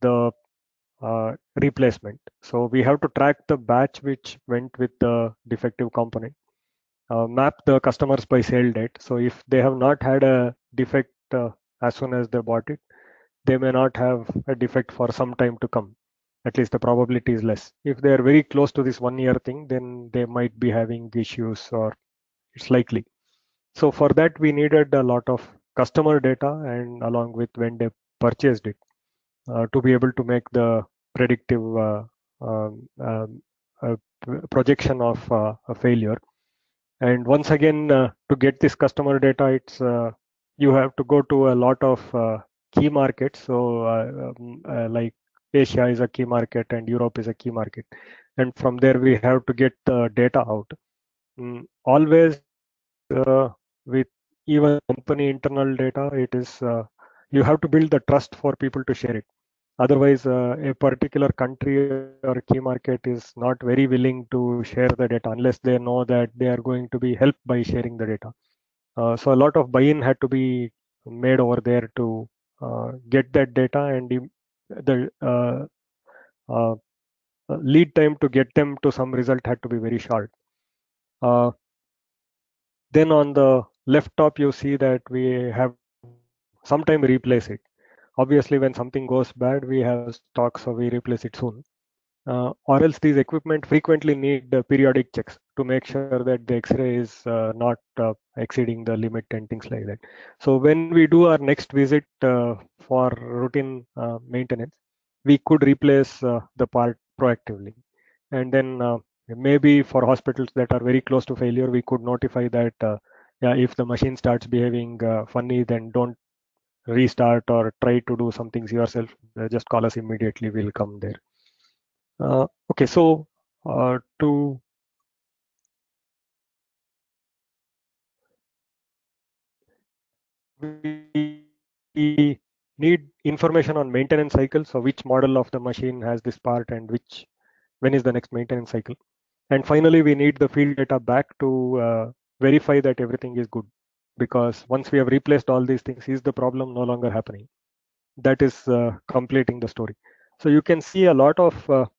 the replacement? So we have to track the batch which went with the defective component, map the customers by sale date. So if they have not had a defect as soon as they bought it, they may not have a defect for some time to come. At least the probability is less. If they are very close to this 1 year thing, then they might be having issues, or it's likely. So for that, we needed a lot of customer data, and along with when they purchased it, to be able to make the predictive um, um, projection of a failure. And once again, to get this customer data, it's you have to go to a lot of key markets. So like Asia is a key market and Europe is a key market. And from there, we have to get the data out. Always with even company internal data, it is you have to build the trust for people to share it. Otherwise, a particular country or key market is not very willing to share the data unless they know that they are going to be helped by sharing the data. So a lot of buy-in had to be made over there to get that data, and the lead time to get them to some result had to be very short. Then on the left top, you see that we have sometime replace it. Obviously, when something goes bad, we have stock, so we replace it soon. Or else these equipment frequently need periodic checks to make sure that the X-ray is not exceeding the limit and things like that. So when we do our next visit for routine maintenance, we could replace the part proactively. And then maybe for hospitals that are very close to failure, we could notify that yeah, if the machine starts behaving funny, then don't restart or try to do some things yourself. Just call us immediately, we'll come there. Okay, so to we need information on maintenance cycle. So which model of the machine has this part and when is the next maintenance cycle? And finally, we need the field data back to verify that everything is good. Because once we have replaced all these things, is the problem no longer happening? That is completing the story. So you can see a lot of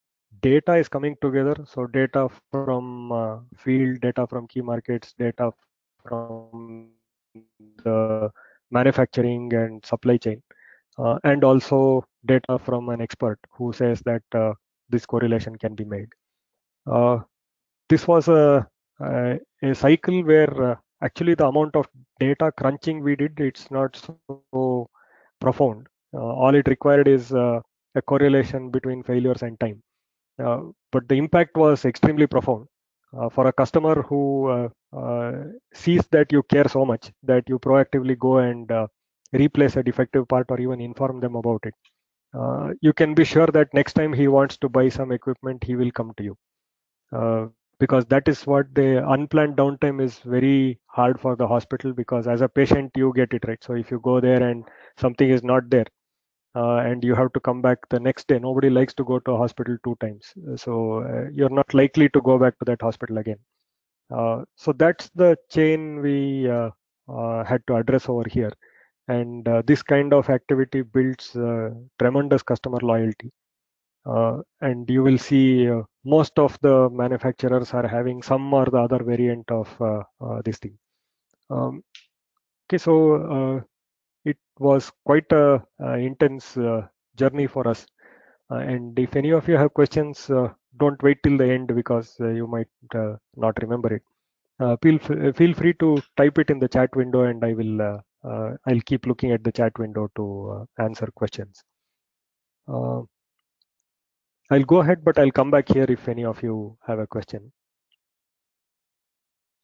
data is coming together. So data from field, data from key markets, data from the manufacturing and supply chain, and also data from an expert who says that this correlation can be made. This was a cycle where actually the amount of data crunching we did, it's not so profound. All it required is a correlation between failures and time. But the impact was extremely profound. for a customer who sees that you care so much that you proactively go and replace a defective part or even inform them about it, you can be sure that next time he wants to buy some equipment, he will come to you. Because that is what the unplanned downtime is very hard for the hospital, because as a patient you get it, right? So if you go there and something is not there, and you have to come back the next day, nobody likes to go to a hospital 2 times. So you're not likely to go back to that hospital again. So that's the chain we had to address over here. And this kind of activity builds tremendous customer loyalty. And you will see most of the manufacturers are having some or the other variant of this thing. Okay, so it was quite a intense journey for us. And if any of you have questions, don't wait till the end, because you might not remember it. Feel free to type it in the chat window, and I'll keep looking at the chat window to answer questions. I'll go ahead, but I'll come back here if any of you have a question.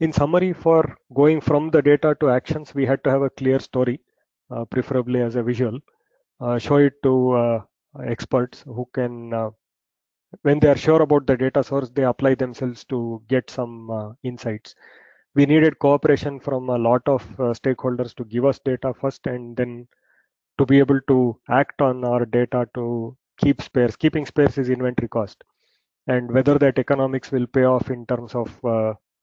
In summary, for going from the data to actions, we had to have a clear story, preferably as a visual. Show it to experts who can, when they are sure about the data source, they apply themselves to get some insights. We needed cooperation from a lot of stakeholders to give us data first, and then to be able to act on our data to keep spares. Keeping spares is inventory cost, and whether that economics will pay off in terms of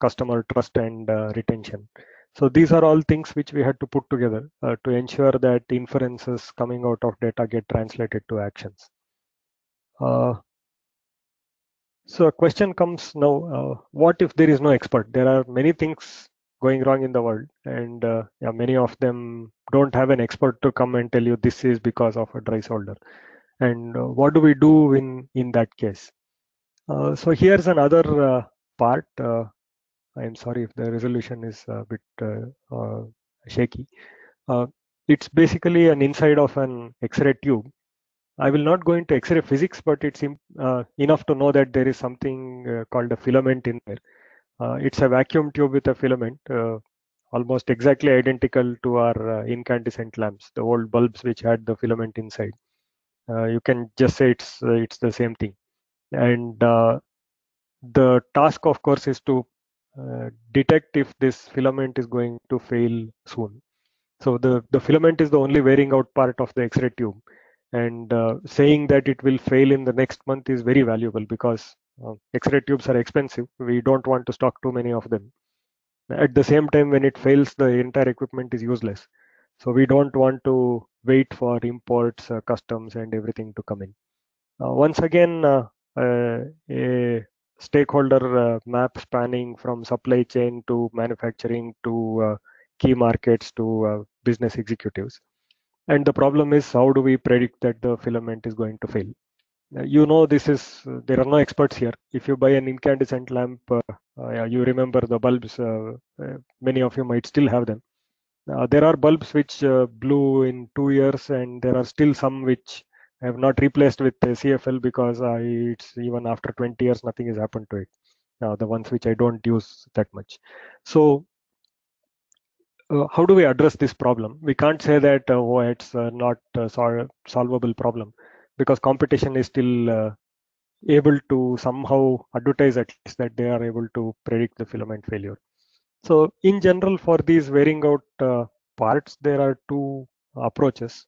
customer trust and retention. So these are all things which we had to put together to ensure that inferences coming out of data get translated to actions. So a question comes now, what if there is no expert? There are many things going wrong in the world, and yeah, many of them don't have an expert to come and tell you this is because of a dry solder. And what do we do in that case? So here's another part. I'm sorry if the resolution is a bit shaky. It's basically an inside of an X-ray tube. I will not go into X-ray physics, but it's enough to know that there is something called a filament in there. It's a vacuum tube with a filament, almost exactly identical to our incandescent lamps, the old bulbs which had the filament inside. You can just say it's the same thing. And the task, of course, is to detect if this filament is going to fail soon. So the filament is the only wearing out part of the X-ray tube, and saying that it will fail in the next month is very valuable, because X-ray tubes are expensive. We don't want to stock too many of them. At the same time, when it fails, the entire equipment is useless. So we don't want to wait for imports, customs, and everything to come in. Once again, a stakeholder map spanning from supply chain to manufacturing to key markets to business executives. And the problem is, how do we predict that the filament is going to fail? You know, there are no experts here. If you buy an incandescent lamp, you remember the bulbs, many of you might still have them. There are bulbs which blew in 2 years, and there are still some which I have not replaced with CFL, because it's even after 20 years, nothing has happened to it. The ones which I don't use that much. So how do we address this problem? We can't say that it's not a solvable problem, because competition is still able to somehow advertise at least that they are able to predict the filament failure. So in general, for these wearing out parts, there are two approaches.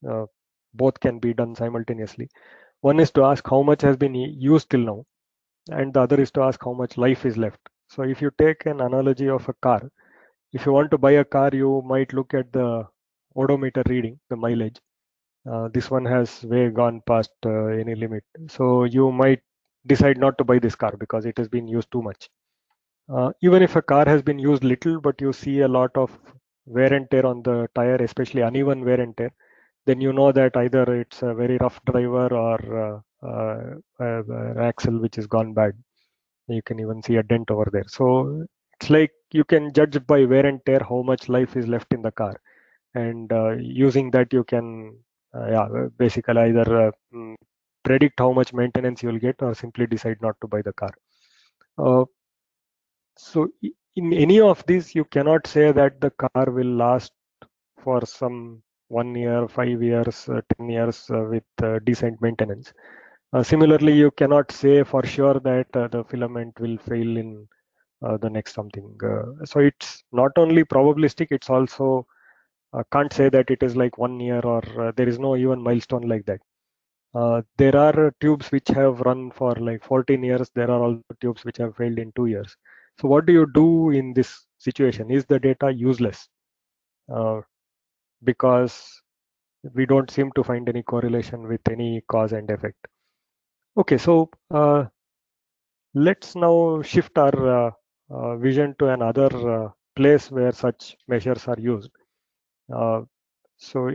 Both can be done simultaneously. One is to ask how much has been used till now, and the other is to ask how much life is left. So if you take an analogy of a car, if you want to buy a car, you might look at the odometer reading, the mileage. This one has way gone past any limit. So you might decide not to buy this car because it has been used too much. Even if a car has been used little, but you see a lot of wear and tear on the tire, especially uneven wear and tear, then you know that either it's a very rough driver or axle which has gone bad. You can even see a dent over there. So it's like you can judge by wear and tear how much life is left in the car, and using that you can basically either predict how much maintenance you'll get or simply decide not to buy the car. So in any of these, you cannot say that the car will last for some 1 year, 5 years, 10 years with decent maintenance. Similarly, you cannot say for sure that the filament will fail in the next something. So it's not only probabilistic, it's also can't say that it is like 1 year or there is no even milestone like that. There are tubes which have run for like 14 years. There are also tubes which have failed in 2 years. So what do you do in this situation? Is the data useless? Because we don't seem to find any correlation with any cause and effect. Okay, so let's now shift our vision to another place where such measures are used. So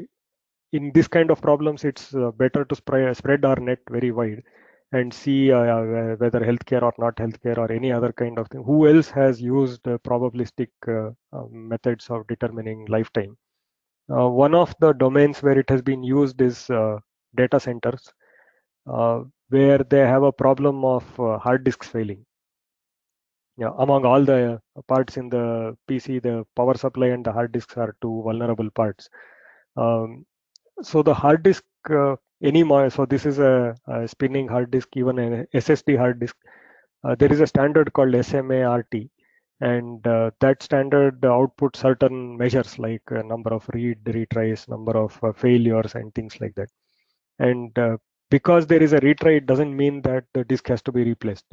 in this kind of problems, it's better to spread our net very wide and see whether healthcare or not healthcare or any other kind of thing. Who else has used probabilistic methods of determining lifetime? One of the domains where it has been used is data centers, where they have a problem of hard disks failing. Yeah, among all the parts in the PC, the power supply and the hard disks are two vulnerable parts. So the hard disk, so this is a spinning hard disk, even an SSD hard disk. There is a standard called SMA-RT, and that standard outputs certain measures like number of read retries, number of failures, and things like that. And because there is a retry, it doesn't mean that the disk has to be replaced.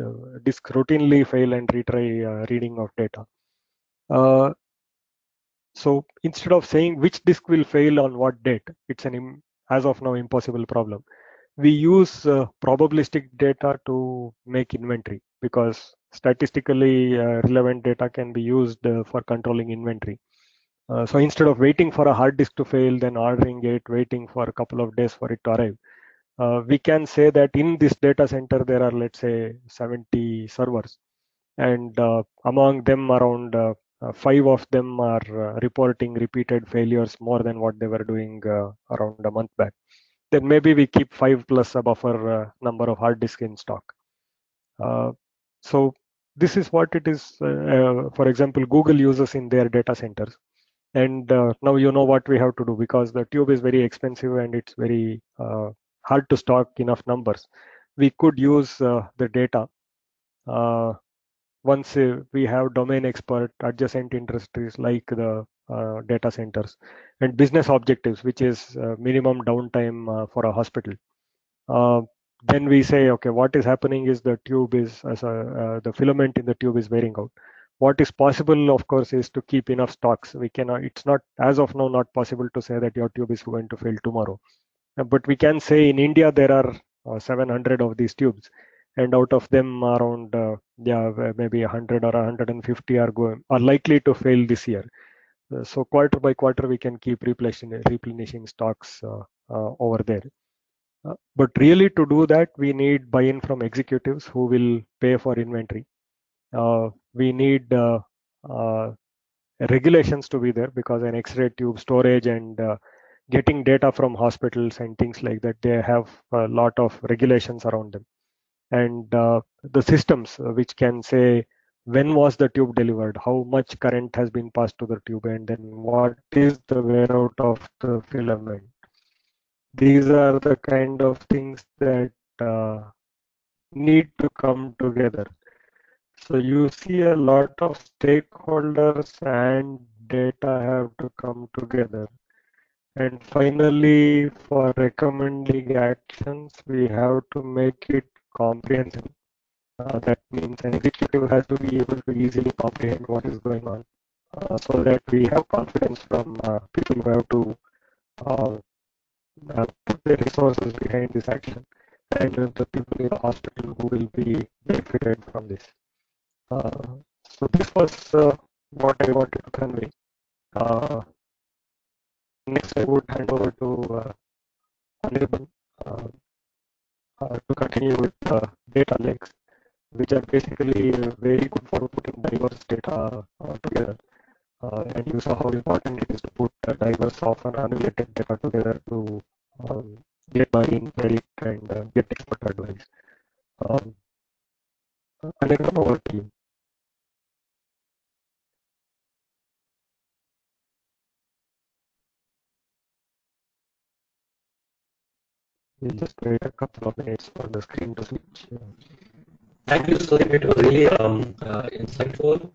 Disk routinely fail and retry reading of data. So instead of saying which disk will fail on what date, it's an as of now impossible problem. We use probabilistic data to make inventory because statistically relevant data can be used for controlling inventory. So instead of waiting for a hard disk to fail, then ordering it, waiting for a couple of days for it to arrive, we can say that in this data center there are, let's say, 70 servers, and among them around 5 of them are reporting repeated failures more than what they were doing around a month back. Then maybe we keep 5 plus a buffer number of hard disk in stock. So this is what it is. For example, Google uses in their data centers. And now you know what we have to do, because the tube is very expensive and it's very hard to stock enough numbers. We could use the data. Once we have domain expert adjacent industries like the data centers and business objectives, which is minimum downtime for a hospital. Then we say, okay, what is happening is the tube is the filament in the tube is wearing out. What is possible, of course, is to keep enough stocks. We cannot. It's not, as of now, not possible to say that your tube is going to fail tomorrow. But we can say in India there are 700 of these tubes, and out of them around maybe 100 or 150 are likely to fail this year. So quarter by quarter we can keep replenishing stocks over there. But really, to do that, we need buy-in from executives who will pay for inventory. We need regulations to be there, because an X-ray tube storage and getting data from hospitals and things like that, they have a lot of regulations around them. And the systems which can say when was the tube delivered, how much current has been passed to the tube, and then what is the wear out of the filament. These are the kind of things that need to come together. So you see a lot of stakeholders and data have to come together. And finally, for recommending actions, we have to make it comprehensible. That means an executive has to be able to easily comprehend what is going on, so that we have confidence from people who have to put their resources behind this action, and the people in the hospital who will be benefited from this. So this was what I wanted to convey. Next, I would hand over to Anirban to continue with data lakes, which are basically very good for putting diverse data together. And you saw how important it is to put diverse, often unrelated data together to get buy-in, predict, and get expert advice. Anirban, over to you. We'll just wait a couple of minutes for the screen to switch. Thank you, Sudeep. It was really insightful.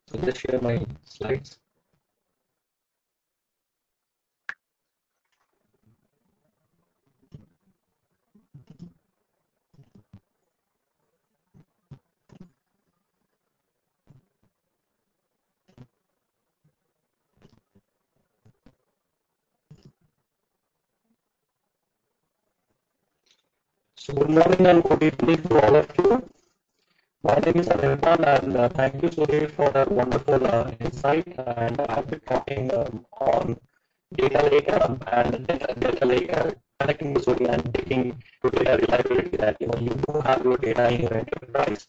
So just share my slides. So good morning and good evening to all of you. My name is Anirban, and thank you, Sudeep, for that wonderful insight. And I'll be talking on data lake and data lake, connecting the story and taking to data reliability. That you do have your data in your enterprise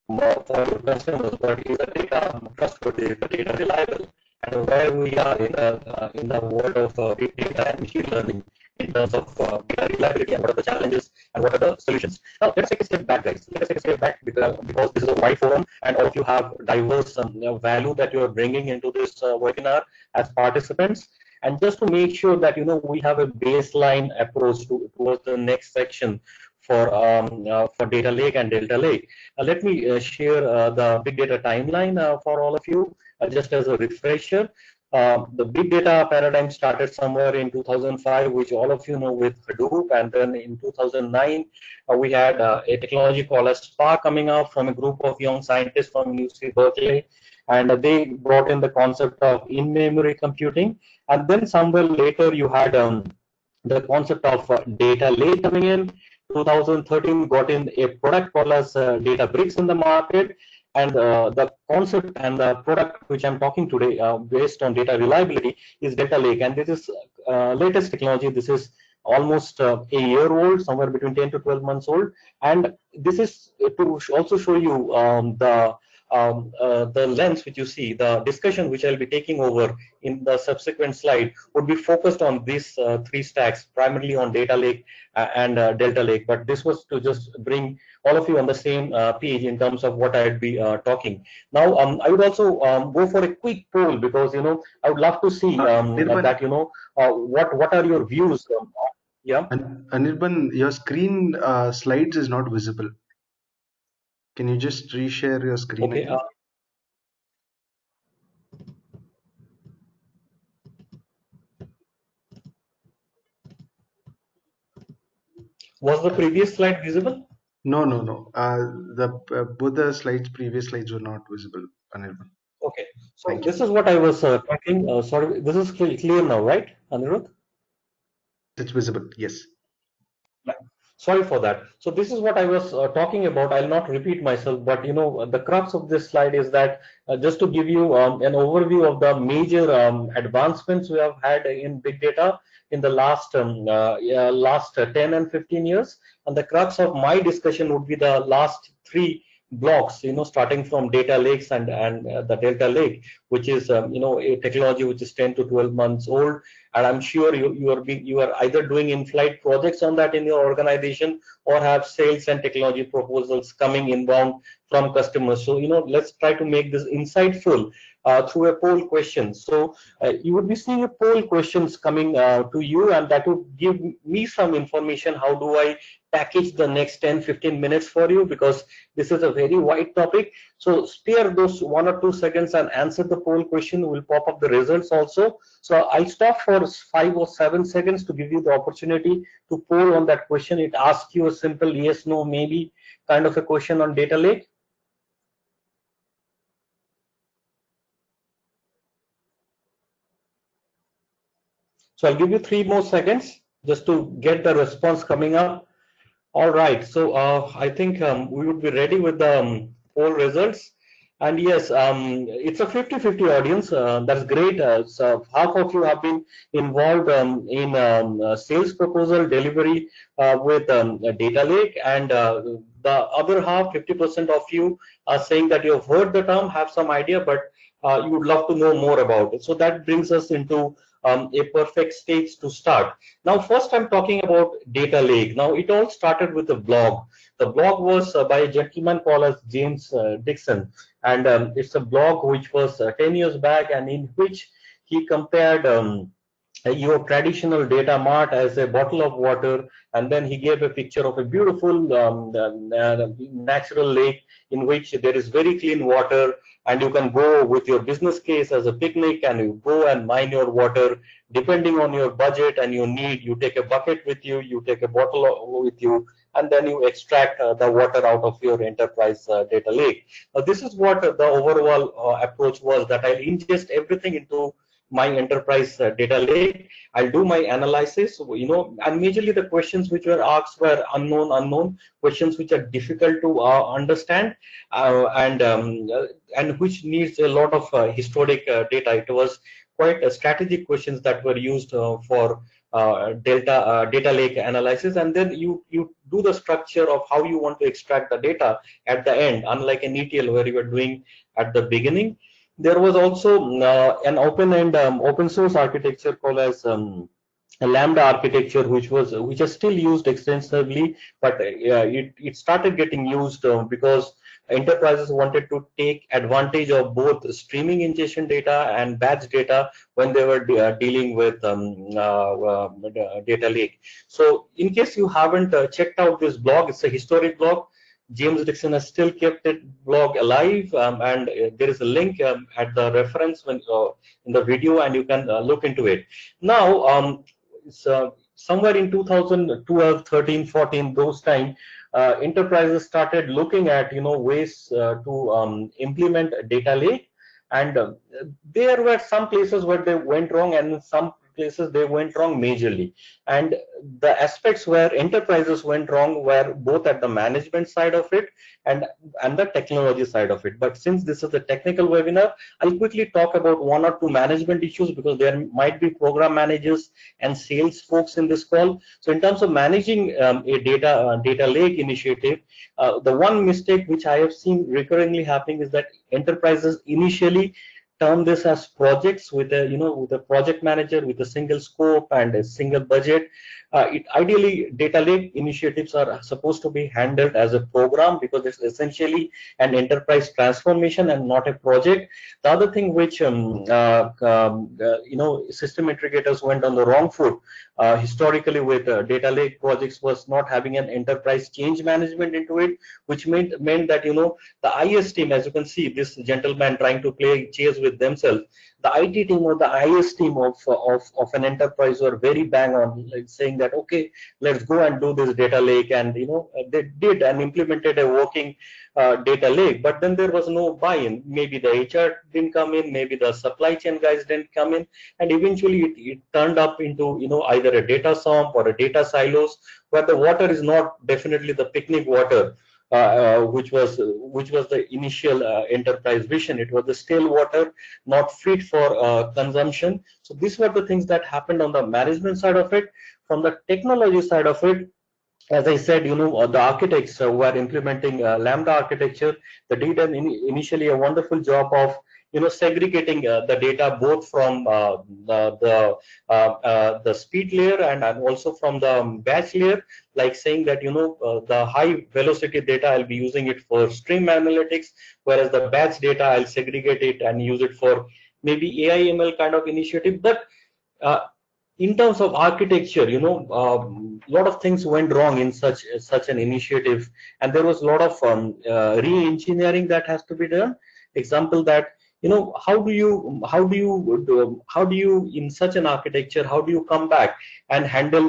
for your customers, but is the data trustworthy, is the data reliable? And where we are in the world of big data and machine learning in terms of data reliability, and what are the challenges and what are the solutions. Now let's take a step back, guys. Let's take a step back because this is a wide forum and all of you have diverse value that you are bringing into this webinar as participants. And just to make sure that we have a baseline approach towards the next section for data lake and delta lake. Let me share the big data timeline for all of you just as a refresher. The big data paradigm started somewhere in 2005, which all of you know with Hadoop, and then in 2009 we had a technology called as Spark coming out from a group of young scientists from UC Berkeley, and they brought in the concept of in-memory computing. And then somewhere later you had the concept of data lake coming in. 2013 got in a product called as Databricks in the market. And the concept and the product which I'm talking today based on data reliability is Delta Lake. And this is latest technology. This is almost a year old, somewhere between 10 to 12 months old. And this is to also show you the lens which you see. The discussion which I'll be taking over in the subsequent slide would be focused on these three stacks, primarily on data lake and delta lake. But this was to just bring all of you on the same page in terms of what I'd be talking. Now, I would also go for a quick poll because I would love to see that what are your views? Yeah. Anirban, your screen slides is not visible. Can you just reshare your screen? Okay. Was the previous slide visible? No. Both the slides, previous slides were not visible, Anirban. Okay. So this is what I was talking. Sorry, this is clear now, right, Anirudh? It's visible, yes. Sorry for that. So this is what I was talking about. I'll not repeat myself, but the crux of this slide is that just to give you an overview of the major advancements we have had in big data in the last 10 and 15 years. And the crux of my discussion would be the last three blocks, starting from data lakes and the delta lake, which is a technology which is 10 to 12 months old. And I'm sure you are either doing in-flight projects on that in your organization or have sales and technology proposals coming inbound from customers. So let's try to make this insightful through a poll question. So you would be seeing a poll questions coming to you, and that would give me some information. How do I package the next 10-15 minutes for you, because this is a very wide topic. So spare those 1 or 2 seconds and answer the poll question. We'll pop up the results also. So I'll stop for 5 or 7 seconds to give you the opportunity to poll on that question. It asks you a simple yes, no, maybe kind of a question on data lake. So I'll give you 3 more seconds just to get the response coming up. All right, so I think we would be ready with the poll results. And yes, it's a 50-50 audience. That's great. So half of you have been involved in sales proposal delivery with data lake, and the other half, 50% of you are saying that you've heard the term, have some idea, but you would love to know more about it. So that brings us into a perfect stage to start. Now, first I'm talking about data lake. Now, it all started with a blog. The blog was by a gentleman called as James Dixon, and it's a blog which was 10 years back, and in which he compared your traditional data mart as a bottle of water, and then he gave a picture of a beautiful natural lake in which there is very clean water, and you can go with your business case as a picnic and you go and mine your water depending on your budget and your need. You take a bucket with you, you take a bottle with you, and then you extract the water out of your enterprise data lake. This is what the overall approach was, that I'll ingest everything into my enterprise data lake. I'll do my analysis, and majorly the questions which were asked were unknown questions which are difficult to understand, and which needs a lot of historic data. It was quite strategic questions that were used for data lake analysis, and then you do the structure of how you want to extract the data at the end, unlike an ETL where you are doing at the beginning. There was also an open source architecture called as a Lambda architecture, which is still used extensively, but it started getting used because enterprises wanted to take advantage of both streaming ingestion data and batch data when they were dealing with data lake. So in case you haven't checked out this blog, it's a historic blog. James Dixon has still kept that blog alive, and there is a link at the reference in the video, and you can look into it. Now, somewhere in 2012, 13, 14, those time, enterprises started looking at ways to implement data lake, and there were some places where they went wrong, and some places they went wrong majorly. And the aspects where enterprises went wrong were both at the management side of it and the technology side of it. But since this is a technical webinar, I'll quickly talk about one or two management issues, because there might be program managers and sales folks in this call. So in terms of managing a data lake initiative, the one mistake which I have seen recurringly happening is that enterprises initially term this as projects with a with a project manager with a single scope and a single budget. Ideally, data lake initiatives are supposed to be handled as a program, because it's essentially an enterprise transformation and not a project. The other thing which system integrators went on the wrong foot historically with data lake projects was not having an enterprise change management into it, which meant that the IS team, as you can see this gentleman trying to play chess with themselves, the IT team or the IS team of an enterprise were very bang on, like saying that, okay, let's go and do this data lake, and they did and implemented a working data lake. But then there was no buy-in. Maybe the HR didn't come in, maybe the supply chain guys didn't come in, and eventually it turned up into either a data swamp or a data silos, where the water is not definitely the picnic water, which was the initial enterprise vision. It was the stale water, not fit for consumption. So these were the things that happened on the management side of it. From the technology side of it, as I said, the architects who are implementing Lambda architecture, they did initially a wonderful job of segregating the data both from the speed layer and also from the batch layer, like saying that the high velocity data I'll be using it for stream analytics, whereas the batch data I'll segregate it and use it for maybe AI ML kind of initiative. But in terms of architecture, lot of things went wrong in such an initiative, and there was a lot of re-engineering that has to be done. Example that how do you in such an architecture, how do you come back and handle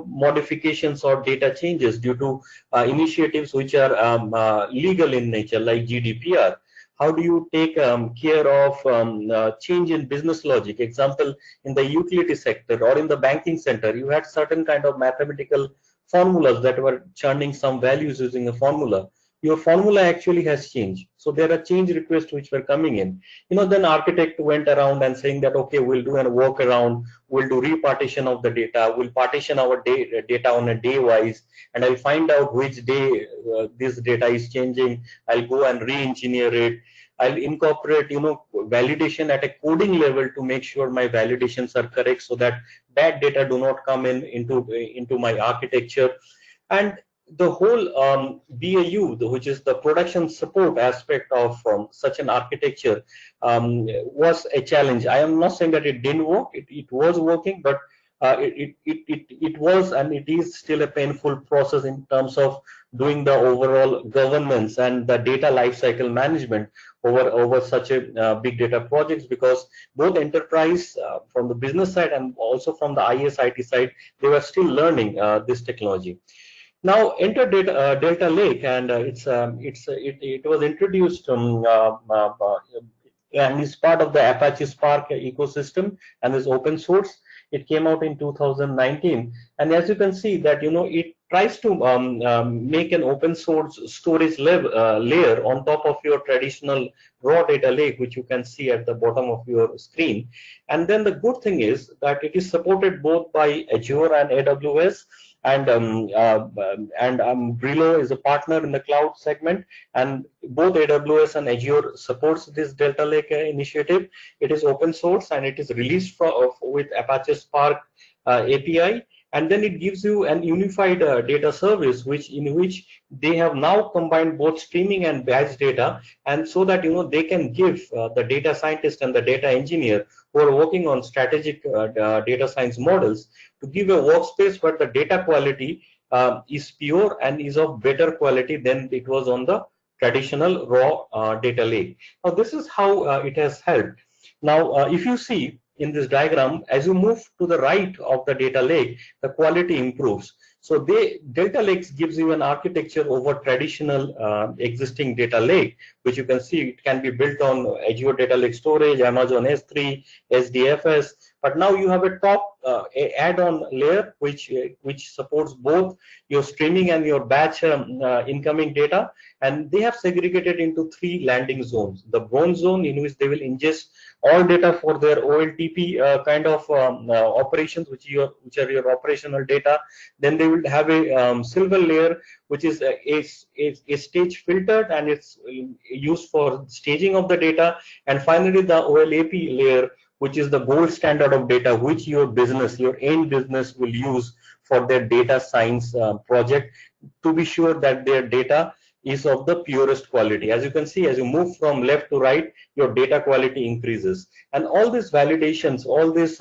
modifications or data changes due to initiatives which are legal in nature, like GDPR? How do you take care of change in business logic? Example, in the utility sector or in the banking sector, you had certain kind of mathematical formulas that were churning some values using a formula. Your formula actually has changed. So there are change requests which were coming in. Then architect went around and saying that, okay, we'll do a workaround, we'll do repartition of the data, we'll partition our data on a day wise, and I'll find out which day this data is changing. I'll go and re-engineer it. I'll incorporate, validation at a coding level to make sure my validations are correct, so that bad data do not come into my architecture. And the whole BAU, which is the production support aspect of such an architecture, was a challenge. I am not saying that it didn't work. It was working, but it was and it is still a painful process in terms of doing the overall governance and the data lifecycle management over such a big data projects, because both enterprise from the business side and also from the IS/IT side, they were still learning this technology. Now enter Delta Lake, and it was introduced and is part of the Apache Spark ecosystem and is open source. It came out in 2019, and as you can see that it tries to make an open source storage layer on top of your traditional raw data lake, which you can see at the bottom of your screen. And then the good thing is that it is supported both by Azure and AWS. And Brillo is a partner in the cloud segment, and both AWS and Azure supports this Delta Lake initiative. It is open source and it is released with Apache Spark API, and then it gives you an unified data service, in which they have now combined both streaming and batch data, and so that they can give the data scientist and the data engineer who are working on strategic data science models to give a workspace where the data quality is pure and is of better quality than it was on the traditional raw data lake. Now this is how it has helped. Now if you see in this diagram, as you move to the right of the data lake, the quality improves. So Delta Lakes gives you an architecture over traditional existing data lake, which you can see it can be built on Azure Data Lake Storage, Amazon S3, SDFS. But now you have a top add-on layer which supports both your streaming and your batch incoming data, and they have segregated into 3 landing zones. The bronze zone, in which they will ingest all data for their OLTP kind of operations, which are your operational data. Then they will have a silver layer, which is a stage filtered and it's used for staging of the data. And finally, the OLAP layer, which is the gold standard of data, which your end business will use for their data science project, to be sure that their data is of the purest quality. As you can see, as you move from left to right, your data quality increases. And all these validations, all these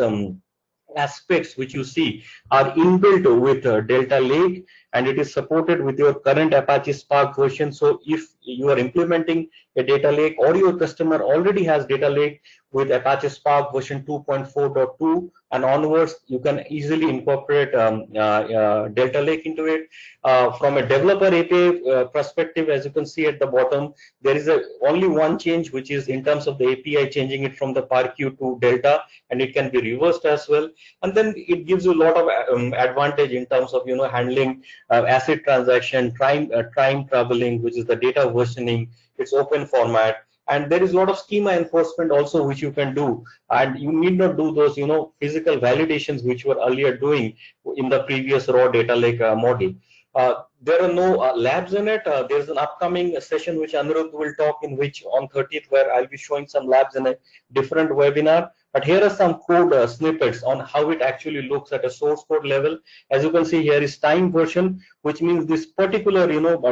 aspects which you see are inbuilt with Delta Lake, and it is supported with your current Apache Spark version. So if you are implementing a data lake, or your customer already has data lake with Apache Spark version 2.4.2 and onwards, you can easily incorporate Delta Lake into it. From a developer API perspective, as you can see at the bottom, there is only one change, which is in terms of the API, changing it from the ParQ to Delta, and it can be reversed as well. And then it gives you a lot of advantage in terms of handling ACID transaction, time traveling, which is the data versioning. It's open format, and there is a lot of schema enforcement also which you can do, and you need not do those physical validations which you were earlier doing in the previous raw data lake model. There are no labs in it. There's an upcoming session which Anirudh will talk in, which on 30th, where I'll be showing some labs in a different webinar. But here are some code snippets on how it actually looks at a source code level. As you can see, here is time version, which means this particular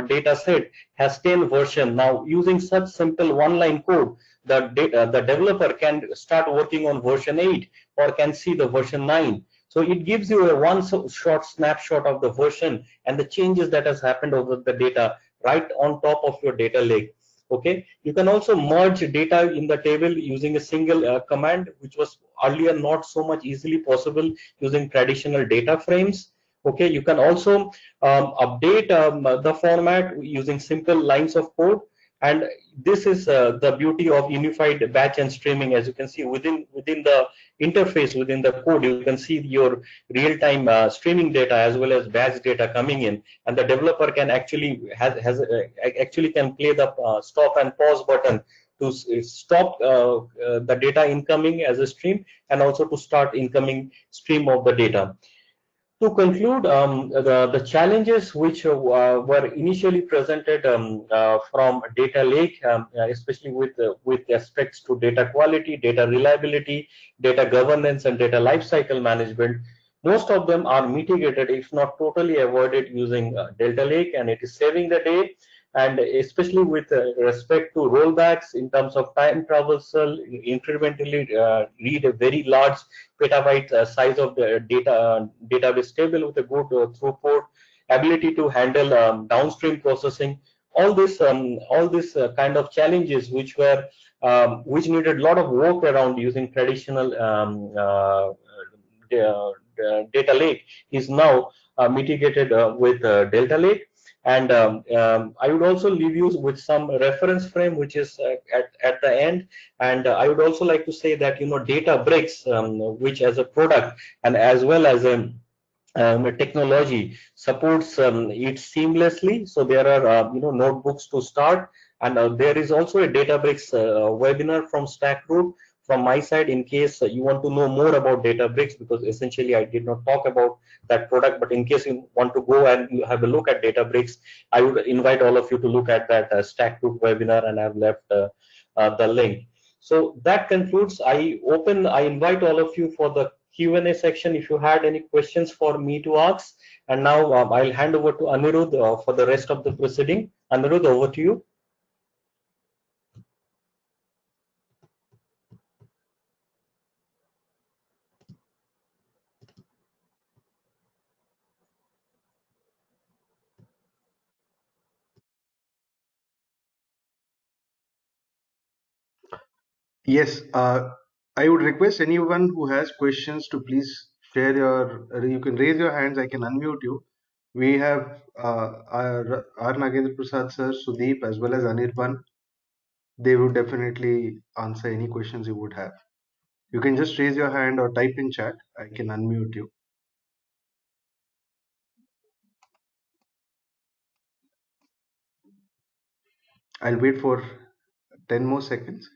data set has 10 version. Now, using such simple one-line code, the developer can start working on version 8 or can see the version 9. So it gives you a one-shot snapshot of the version and the changes that has happened over the data right on top of your data lake. Okay, you can also merge data in the table using a single command, which was earlier not so much easily possible using traditional data frames. Okay, you can also update the format using simple lines of code. And this is the beauty of unified batch and streaming. As you can see, within the interface, within the code, you can see your real-time streaming data as well as batch data coming in, and the developer can actually can play the stop and pause button to stop the data incoming as a stream, and also to start incoming stream of the data. To conclude, the challenges which were initially presented from data lake, especially with aspects to data quality, data reliability, data governance, and data lifecycle management, most of them are mitigated, if not totally avoided, using Delta Lake, and it is saving the day. And especially with respect to rollbacks in terms of time traversal, incrementally read a very large petabyte size of the database table with a good throughput, ability to handle downstream processing. All this kind of challenges which needed a lot of work around using traditional data lake is now mitigated with Delta Lake. And I would also leave you with some reference frame, which is at the end. And I would also like to say that, Databricks, which as a product and as well as a technology, supports it seamlessly. So there are notebooks to start, and there is also a Databricks webinar from StackRoot from my side, in case you want to know more about Databricks, because essentially I did not talk about that product. But in case you want to go and you have a look at Databricks, I would invite all of you to look at that StackRoot webinar, and I've left the link. So that concludes. I invite all of you for the Q&A section if you had any questions for me to ask. And now I'll hand over to Anirudh for the rest of the proceeding. Anirudh, over to you. Yes, I would request anyone who has questions to please share you can raise your hands, I can unmute you. We have R. Nagendra Prasad sir, Sudeep, as well as Anirban. They would definitely answer any questions you would have. You can just raise your hand or type in chat. I can unmute you. I'll wait for 10 more seconds.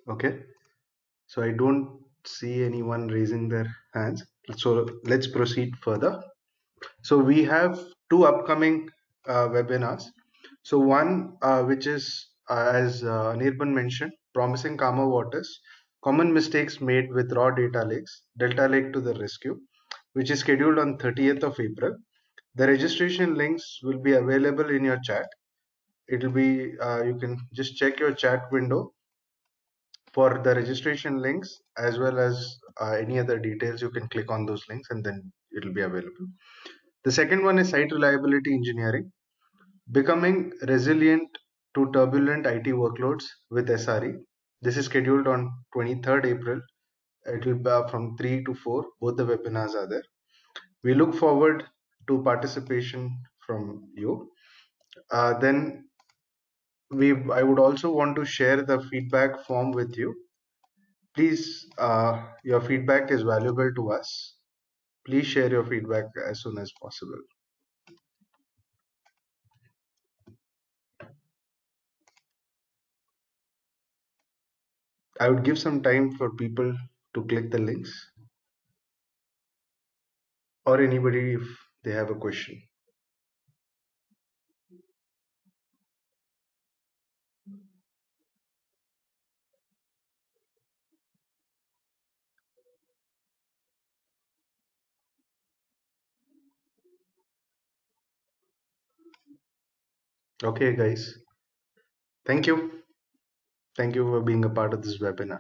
Okay, so I don't see anyone raising their hands. So let's proceed further. So we have two upcoming webinars. So one which is as Anirban mentioned, promising calmer waters, common mistakes made with raw data lakes, Delta Lake to the rescue, which is scheduled on 30th of April. The registration links will be available in your chat. It will be you can just check your chat window for the registration links, as well as any other details. You can click on those links and then it will be available. The second one is site reliability engineering, becoming resilient to turbulent IT workloads with SRE. This is scheduled on 23rd April. It will be from 3 to 4. Both the webinars are there. We look forward to participation from you. Then I would also want to share the feedback form with you. Please, your feedback is valuable to us. Please share your feedback as soon as possible. I would give some time for people to click the links, or anybody if they have a question. Okay, guys. Thank you. Thank you for being a part of this webinar.